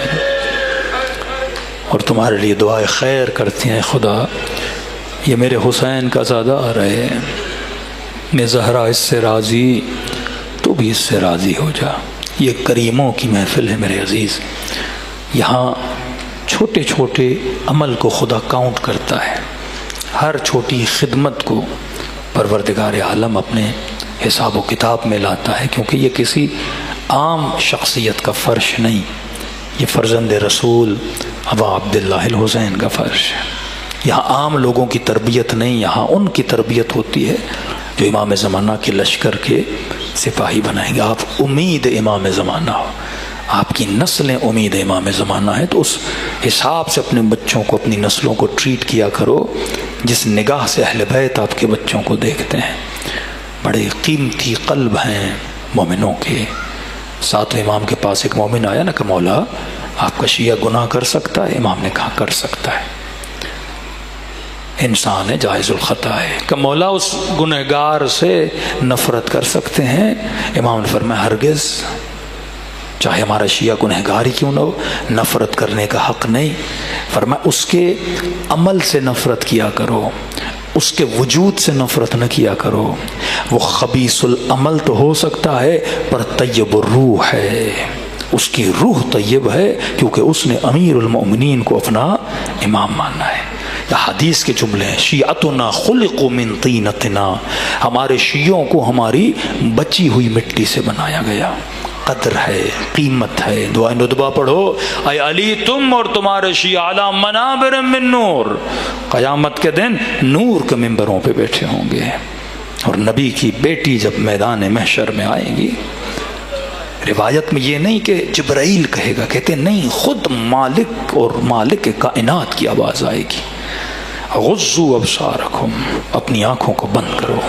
اور تمہارے لیے دعائے خیر کرتی ہیں، خدا یہ میرے حسین کا زادہ آ رہے ہیں، میں زہرا اس سے راضی تو بھی اس سے راضی ہو جا۔ یہ کریموں کی محفل ہے میرے عزیز، یہاں چھوٹے چھوٹے عمل کو خدا کاؤنٹ کرتا ہے، ہر چھوٹی خدمت کو پروردگار عالم اپنے حساب و کتاب میں لاتا ہے، کیونکہ یہ کسی عام شخصیت کا فرش نہیں، یہ فرزند رسول ابا عبداللہ الحسین کا فرش ہے۔ یہاں عام لوگوں کی تربیت نہیں، یہاں ان کی تربیت ہوتی ہے جو امام زمانہ کے لشکر کے سپاہی بنائیں گے۔ آپ امید امام زمانہ ہو، آپ کی نسلیں امید امام زمانہ ہے، تو اس حساب سے اپنے بچوں کو، اپنی نسلوں کو ٹریٹ کیا کرو جس نگاہ سے اہل بیت آپ کے بچوں کو دیکھتے ہیں۔ بڑے قیمتی قلب ہیں مومنوں کے۔ ساتویں امام کے پاس ایک مومن آیا نا کہ مولا آپ کا شیعہ گناہ کر سکتا ہے؟ امام نے کہا کر سکتا ہے، انسان ہے، جائز الخطا ہے۔ کہ مولا اس گنہگار سے نفرت کر سکتے ہیں؟ امام نے فرمایا ہرگز، چاہے ہمارا شیعہ گنہگار ہی کیوں نہ ہو، نفرت کرنے کا حق نہیں۔ فرمایا اس کے عمل سے نفرت کیا کرو، اس کے وجود سے نفرت نہ کیا کرو۔ وہ خبیث العمل تو ہو سکتا ہے پر طیب الروح ہے، اس کی روح طیب ہے، کیونکہ اس نے امیر المؤمنین کو اپنا امام ماننا ہے۔ حدیث کے جملے ہیں، شیعتنا خلقوا من طینتنا، ہمارے شیعوں کو ہماری بچی ہوئی مٹی سے بنایا گیا۔ قدر ہے، قیمت ہے۔ دعائے ندبہ پڑھو، اے علی تم اور تمہارے شیعہ علی منابر من نور، قیامت کے دن نور کے ممبروں پہ بیٹھے ہوں گے، اور نبی کی بیٹی جب میدان محشر میں آئے گی، روایت میں یہ نہیں کہ جبرائیل کہے گا، کہتے نہیں، خود مالک اور مالک کائنات کی آواز آئے گی، غضوا ابصارکم، اپنی آنکھوں کو بند کرو۔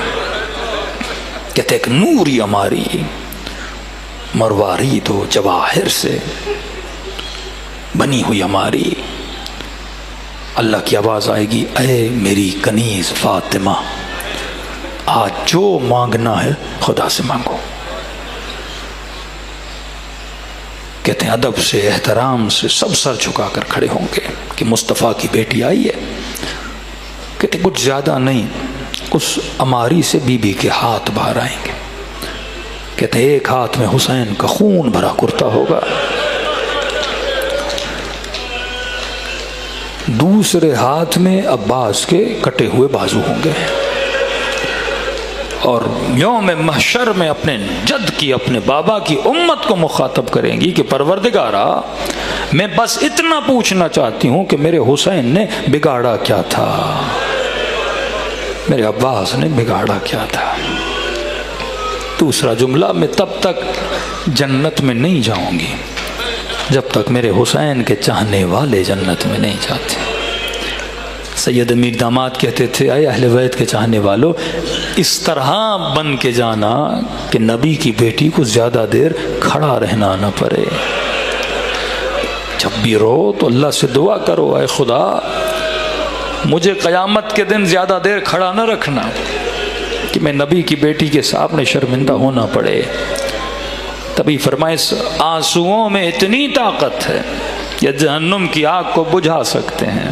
کہتے ایک نوری ہماری مروارید و جواہر سے بنی ہوئی ہماری، اللہ کی آواز آئے گی، اے میری کنیز فاطمہ، آج جو مانگنا ہے خدا سے مانگو۔ کہتے ہیں ادب سے، احترام سے سب سر جھکا کر کھڑے ہوں گے کہ مصطفیٰ کی بیٹی آئی ہے۔ کہتے ہیں کچھ زیادہ نہیں، اس اماری سے بی بی کے ہاتھ باہر آئیں گے۔ کہتے ہیں ایک ہاتھ میں حسین کا خون بھرا کرتا ہوگا، دوسرے ہاتھ میں عباس کے کٹے ہوئے بازو ہوں گے، اور یوم محشر میں اپنے جد کی، اپنے بابا کی امت کو مخاطب کریں گی کہ پروردگارا، میں بس اتنا پوچھنا چاہتی ہوں کہ میرے حسین نے بگاڑا کیا تھا، میرے عباس نے بگاڑا کیا تھا۔ دوسرا جملہ، میں تب تک جنت میں نہیں جاؤں گی جب تک میرے حسین کے چاہنے والے جنت میں نہیں جاتے۔ سید امیر داماد کہتے تھے، اے اہل بیت کے چاہنے والوں، اس طرح بن کے جانا کہ نبی کی بیٹی کو زیادہ دیر کھڑا رہنا نہ پڑے۔ جب بھی رو تو اللہ سے دعا کرو، اے خدا مجھے قیامت کے دن زیادہ دیر کھڑا نہ رکھنا کہ میں نبی کی بیٹی کے سامنے شرمندہ ہونا پڑے۔ تبھی فرمائے آنسوؤں میں اتنی طاقت ہے یہ جہنم کی آگ کو بجھا سکتے ہیں۔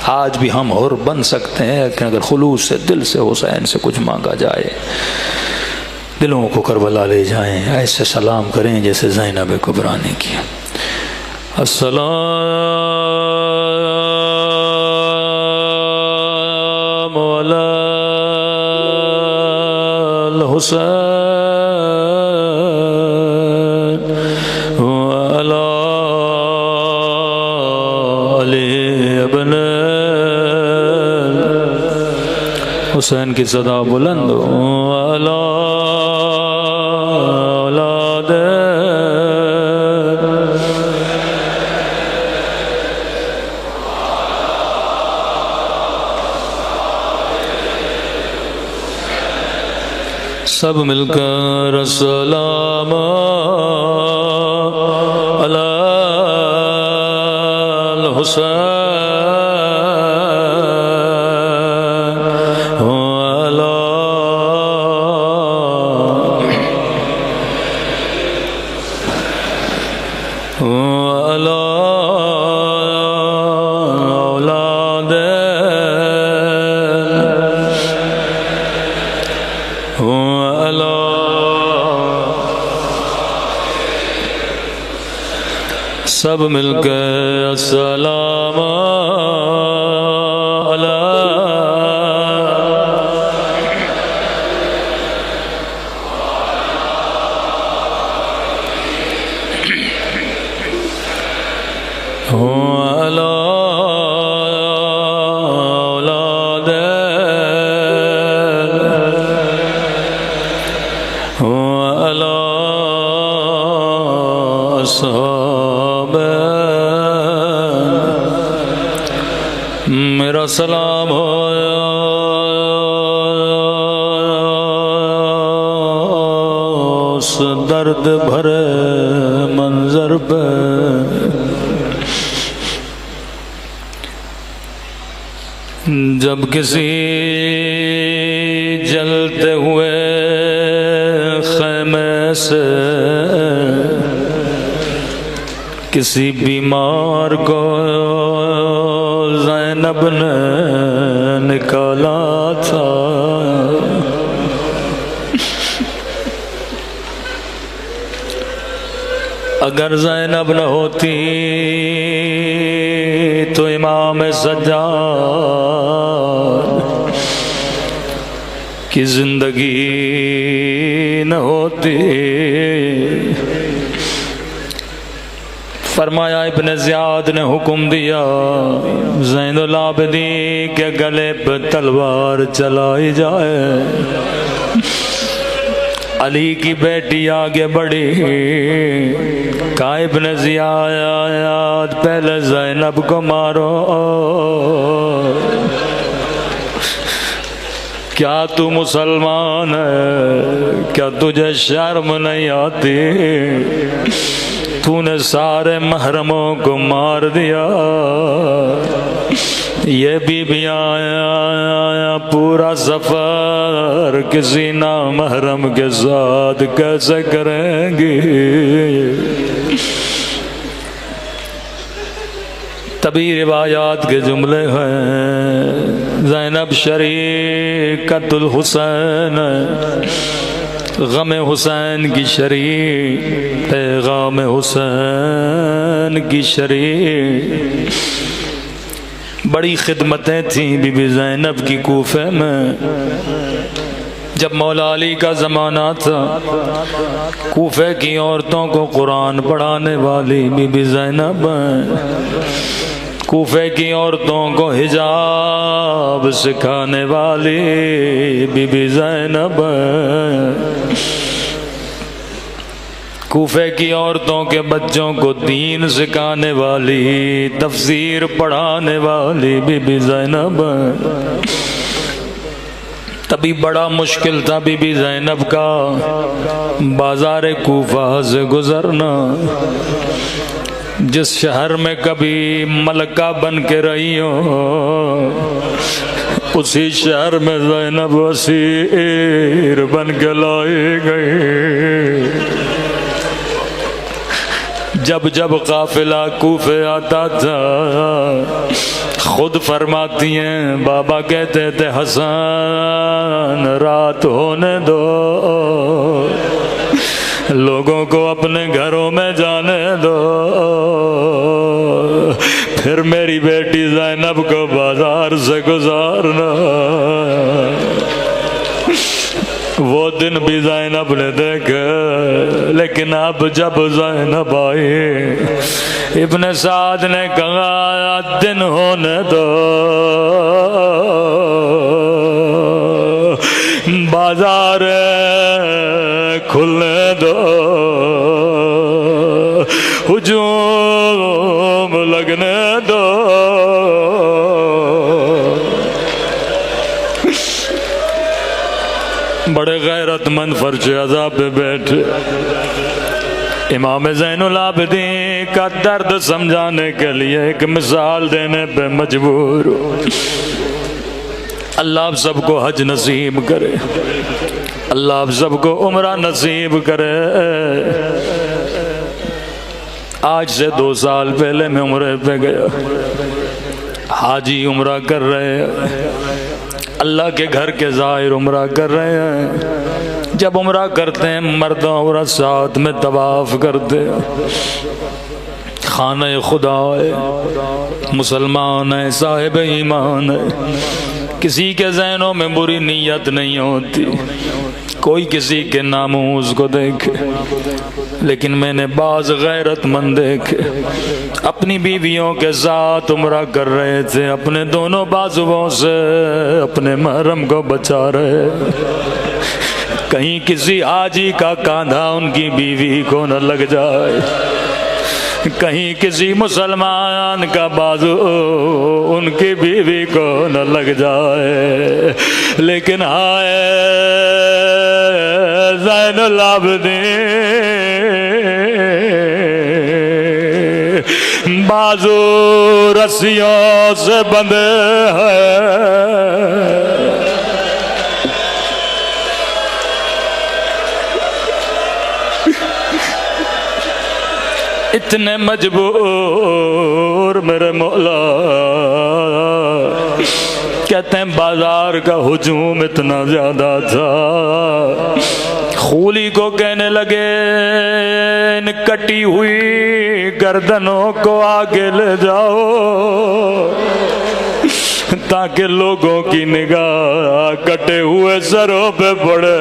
آج بھی ہم حر بن سکتے ہیں کہ اگر خلوص سے دل سے حسین سے کچھ مانگا جائے۔ دلوں کو کربلا لے جائیں، ایسے سلام کریں جیسے زینب کبریٰ نے کیا۔ السلام علی الحسین وعلی علی ابن حسین کی صدا بلند وعلی اولاد سب مل کر السلام علی الحسین وعلی اولاد سب مل کے السلام علی وعلی میرا سلام ہو اس درد بھرے منظر پہ، جب کسی جلتے ہوئے خیمے سے کسی بیمار کو زینب نے نکالا تھا، اگر زینب نہ ہوتی تو امام سجاد کی زندگی نہ ہوتی۔ فرمایا ابن زیاد نے حکم دیا زین العابدین کے گلے پہ تلوار چلائی جائے۔ علی کی بیٹی آگے بڑھی، کہا ابن زیاد پہلے زینب کو مارو، کیا تو مسلمان ہے؟ کیا تجھے شرم نہیں آتی؟ تو نے سارے محرموں کو مار دیا، یہ بھی آیا پورا سفر کسی نامحرم کے ساتھ کیسے کریں گی؟ تبھی روایات کے جملے ہیں زینب شریکۃ الحسین، غم حسین کی شریک، پیغام حسین کی شریک۔ بڑی خدمتیں تھیں بی بی زینب کی کوفے میں۔ جب مولا علی کا زمانہ تھا، کوفے کی عورتوں کو قرآن پڑھانے والی بی بی زینب ہیں، کوفے کی عورتوں کو حجاب سکھانے والی بی بی زینب ہیں، کوفے کی عورتوں کے بچوں کو دین سکھانے والی، تفسیر پڑھانے والی بی بی زینب ہیں۔ تبھی بڑا مشکل تھا بی بی زینب کا بازار کوفہ سے گزرنا۔ جس شہر میں کبھی ملکہ بن کے رہی ہو، اسی شہر میں زینب اسیر بن کے لائی گئی۔ جب جب قافلہ کوفے آتا تھا، خود فرماتی ہیں بابا کہتے تھے حسن رات ہونے دو، لوگوں کو اپنے گھروں میں جانے دو، پھر میری بیٹی زینب کو بازار سے گزارنا۔ وہ دن بھی زینب نے دیکھا، لیکن اب جب زینب آئی، ابن سعد نے کہا دن ہونے دو، بازار کھلنے دو، ہجوم لگنے دو۔ بڑے غیرت مند فرش عذاب پہ بیٹھے، امام زین العابدین کا درد سمجھانے کے لیے ایک مثال دینے پہ مجبور ہو۔ اللہ آپ سب کو حج نصیب کرے، اللہ آپ سب کو عمرہ نصیب کرے۔ آج سے 2 سال پہلے میں عمرے پہ گیا، حاجی عمرہ کر رہے ہیں، اللہ کے گھر کے زائر عمرہ کر رہے ہیں۔ جب عمرہ کرتے ہیں مرد عورت ساتھ میں طواف کرتے ہیں، خانہ خدا ہے، مسلمان ہے، صاحب ایمان ہے، کسی کے ذہنوں میں بری نیت نہیں ہوتی، کوئی کسی کے ناموز کو دیکھے، لیکن میں نے بعض غیرت مند دیکھے اپنی بیویوں کے ساتھ عمرہ کر رہے تھے، اپنے دونوں بازوؤں سے اپنے محرم کو بچا رہے، کہیں کسی حاجی کا کاندھا ان کی بیوی کو نہ لگ جائے۔ کہیں کسی مسلمان کا بازو ان کی بیوی کو نہ لگ جائے، لیکن ہائے زین العابدین بازو رسیوں سے بندھے ہیں۔ اتنے مجبور میرے مولا، کہتے ہیں بازار کا ہجوم اتنا زیادہ تھا، خولی کو کہنے لگے ان کٹی ہوئی گردنوں کو آگے لے جاؤ تاکہ لوگوں کی نگاہ کٹے ہوئے سروں پہ پڑے،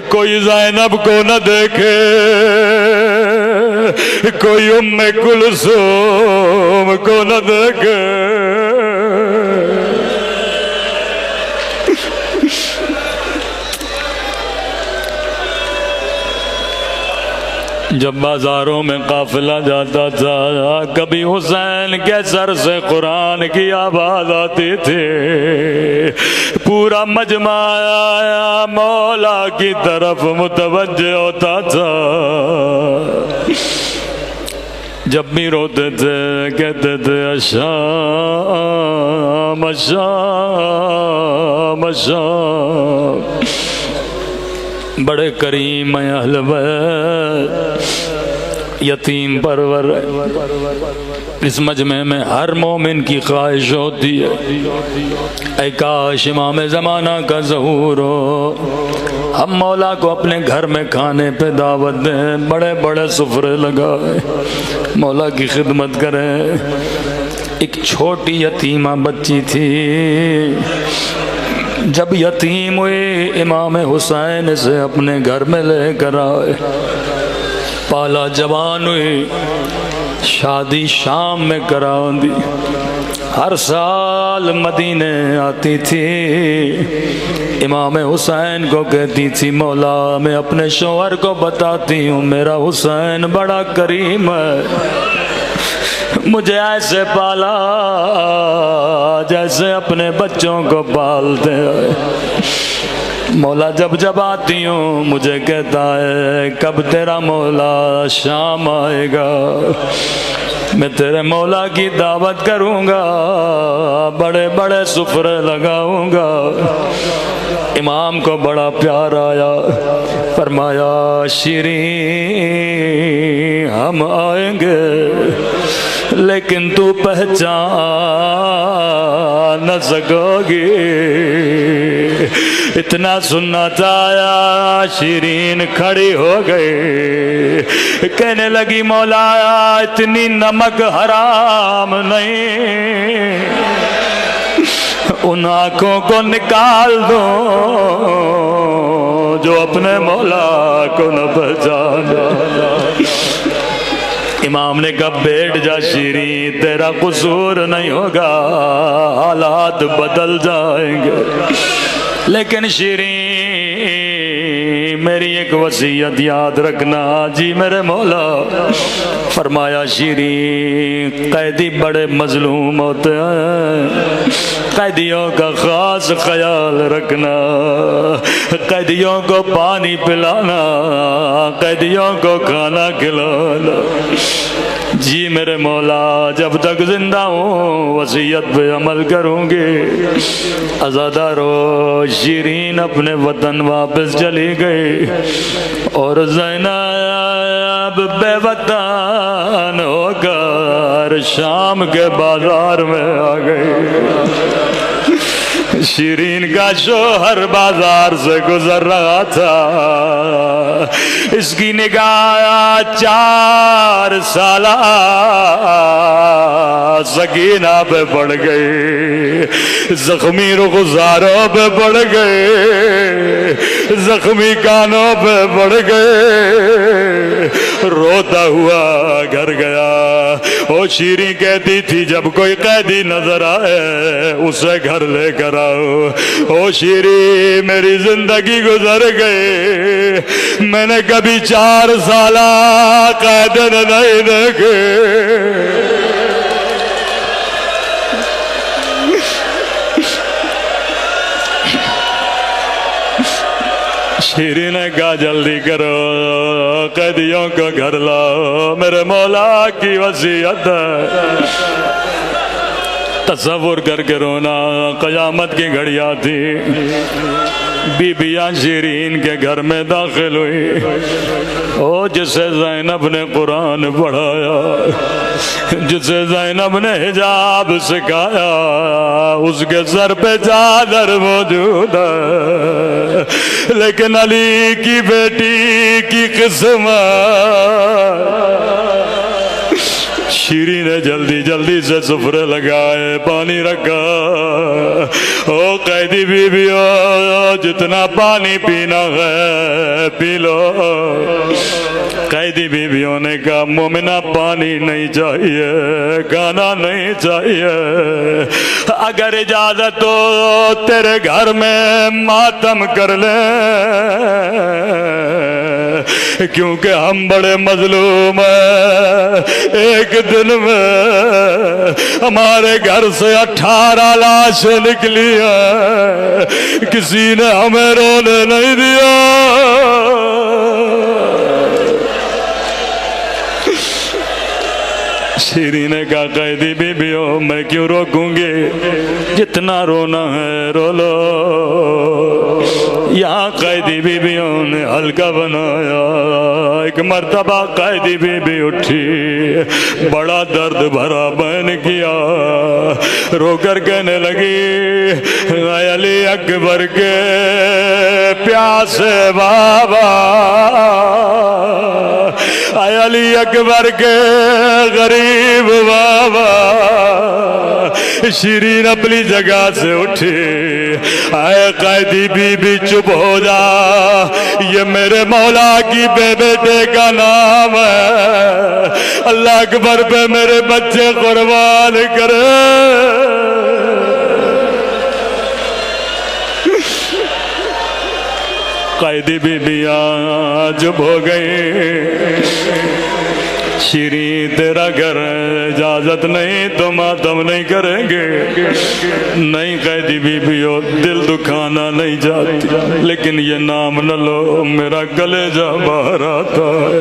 کوئی زینب کو نہ دیکھے، کوئی ام کلثوم کو نہ دیکھے۔ جب بازاروں میں قافلہ جاتا تھا، کبھی حسین کے سر سے قرآن کی آواز آتی تھی، پورا مجمع آیا مولا کی طرف متوجہ ہوتا تھا۔ جب بھی روتے تھے کہتے تھے الشام الشام الشام۔ بڑے کریم ہیں اہل بیت، یتیم پرور۔ اس مجمع میں ہر مومن کی خواہش ہوتی ہے اے کاش امام زمانہ کا ظہور ہو، ہم مولا کو اپنے گھر میں کھانے پہ دعوت دیں، بڑے بڑے سفرے لگائیں، مولا کی خدمت کریں۔ ایک چھوٹی یتیمہ بچی تھی، جب یتیم ہوئی امام حسین سے اپنے گھر میں لے کر آئے، پالا جوان ہوئی، شادی شام میں کرا دی، ہر سال مدینے آتی تھی، امام حسین کو کہتی تھی مولا میں اپنے شوہر کو بتاتی ہوں میرا حسین بڑا کریم ہے، مجھے ایسے پالا جیسے اپنے بچوں کو پالتے ہیں۔ مولا جب جب آتی ہوں مجھے کہتا ہے کب تیرا مولا شام آئے گا، میں تیرے مولا کی دعوت کروں گا، بڑے بڑے سفرے لگاؤں گا۔ امام کو بڑا پیار آیا، فرمایا شیریں ہم آئیں گے لیکن تو پہچان نہ سکو گی۔ اتنا سننا چاہیا شیرین کھڑی ہو گئی، کہنے لگی مولا اتنی نمک حرام نہیں، ان آنکھوں کو نکال دو جو اپنے مولا کو نہ پہچانا۔ امام نے کہا بیٹھ جا شیریں، تیرا قصور نہیں ہوگا، حالات بدل جائیں گے، لیکن شیریں میری ایک وصیت یاد رکھنا۔ جی میرے مولا۔ فرمایا شیریں قیدی بڑے مظلوم ہوتے ہیں، قیدیوں کا خاص خیال رکھنا، قیدیوں کو پانی پلانا، قیدیوں کو کھانا کھلانا۔ جی میرے مولا جب تک زندہ ہوں وصیت پہ عمل کروں گی۔ عزادارو شیرین اپنے وطن واپس چلی گئی اور زینب بے وطن ہو کر شام کے بازار میں آ گئی۔ شیرین کا شوہر بازار سے گزر رہا تھا، اس کی نگاہ 4 سالہ سکینہ پہ پڑ گئی، زخمی رخساروں پہ پڑ گئے، زخمی کانوں پہ پڑ گئے، روتا ہوا گھر گیا۔ وہ شیریں کہتی تھی جب کوئی قیدی نظر آئے اسے گھر لے کر آؤ۔ او شیریں میری زندگی گزر گئی، میں نے کبھی 4 سالہ قید نہیں دیکھے۔ شیریں نے کہا جلدی کرو، قیدیوں کو گھر لاؤ، میرے مولا کی وصیت ہے۔ تصور کر کے رونا، قیامت کی گھڑیاں تھی، بی بیاں شیرین کے گھر میں داخل ہوئی۔ او جسے زینب نے قرآن پڑھایا، جسے زینب نے حجاب سکھایا، اس کے سر پہ چادر موجود ہے، لیکن علی کی بیٹی کی قسمت۔ شیریں نے جلدی جلدی سے سفرے لگائے، پانی رکھا۔ او قیدی بیویوں جتنا پانی پینا ہے پی لو۔ قیدی بیویوں نے کہا مومنہ پانی نہیں چاہیے، کھانا نہیں چاہیے، اگر اجازت ہو تیرے گھر میں ماتم کر لیں، کیونکہ ہم بڑے مظلوم ہیں۔ ایک دن میں ہمارے گھر سے 18 لاشیں نکلی ہیں، کسی نے ہمیں رونے نہیں دیا۔ شیریں نے کہا قیدی بیویوں میں کیوں روکوں گی، جتنا رونا ہے رو لو۔ یہاں قیدی بیویوں نے حلقہ بنایا۔ ایک مرتبہ قیدی بیوی اٹھی، بڑا درد بھرا بہن کیا، رو کر کہنے لگی اے علی اکبر کے پیاسے بابا، اے علی اکبر کے غریب بابا۔ شیریں اپنی جگہ سے اٹھی، اے قیدی بی بی چپ ہو جا، یہ میرے مولا کی بیٹے کا نام ہے، اللہ اکبر پہ میرے بچے قربان کرے۔ قیدی بیویاں چپ ہو گئی۔ شیریں تیرا گھر اجازت نہیں تو ماتم نہیں کریں گے۔ نہیں قیدی بیویوں دل دکھانا نہیں چاہتی، لیکن یہ نام نہ لو، میرا کلیجہ باہر آتا ہے۔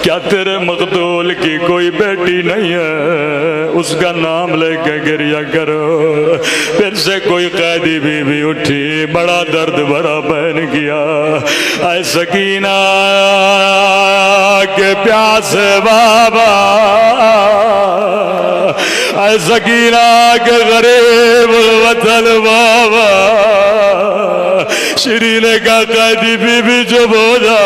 کیا تیرے مقتول کی کوئی بیٹی نہیں ہے؟ اس کا نام لے کے گریہ کرو۔ پھر سے کوئی قیدی بیوی اٹھی، بڑا درد بھرا بہن کیا، اے سکینہ کے پیاسے بابا، اے سکینہ کے غریب الوطن بابا۔ شیریں نے کہا قیدی بی بی چپ ہو جا،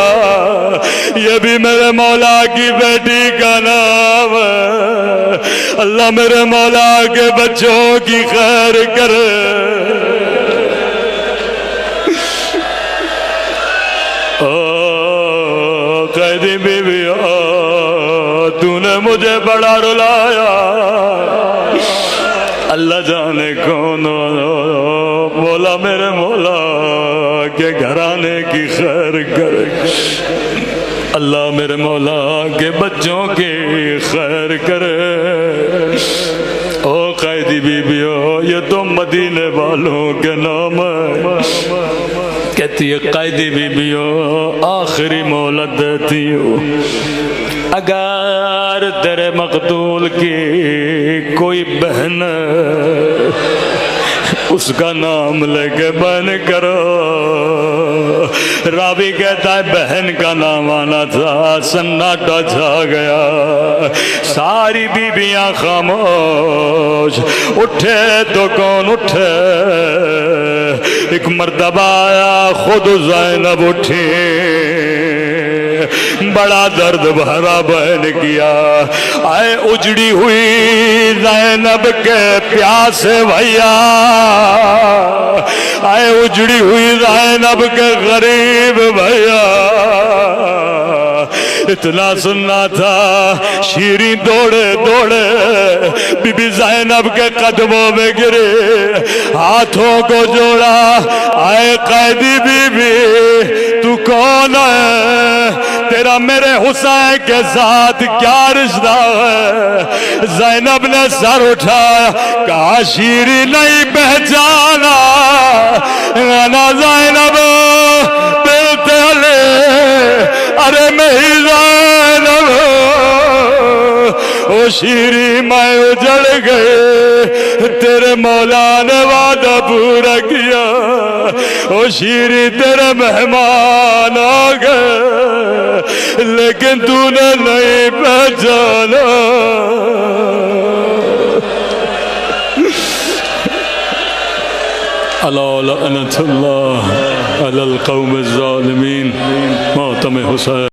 یہ بھی میرے مولا کی بیٹی کا نام ہے، اللہ میرے مولا کے بچوں کی خیر کرے۔ قیدی بی بی تو نے مجھے بڑا رلایا، اللہ جانے کون مولا میرے مولا کے گھرانے کی خیر کرے، اللہ میرے مولا کے بچوں کی خیر کرے۔ او قیدی بیویوں یہ تو مدینے والوں کے نام ہے۔ کہتی ہے قیدی بیویوں آخری مہلت دیتی ہوں، اگر تیرے مقتول کی کوئی بہن اس کا نام لے کے بہن کرو۔ راوی کہتا ہے بہن کا نام آنا تھا، سناٹا چھا گیا، ساری بیویاں خاموش، اٹھے تو کون اٹھے۔ ایک مرتبہ آیا خود زینب اٹھی، بڑا درد بھرا بہن کیا، اے اجڑی ہوئی زینب کے پیاسے بھیا، اے اجڑی ہوئی زینب کے غریب بھیا، اتنا سننا تھا شیریں دوڑے دوڑے بی بی زینب کے قدموں میں گرے، ہاتھوں کو جوڑا، آئے قیدی بی بی تو کون ہے، تیرا میرے حسین کے ساتھ کیا رشتہ ہے؟ زینب نے سر اٹھایا، کہا شیریں نہیں پہچانا، انا زینب بنت علی، ارے میں ہی زینب، او شیریں میں اجڑ گئے، تیرے مولا نے وعدہ پورا کیا، او شیریں تیرے مہمان آ گئے لیکن تو نے نہیں پہچانا۔ الا لعنت اللہ علی القوم الظالمین، ماتم حسین۔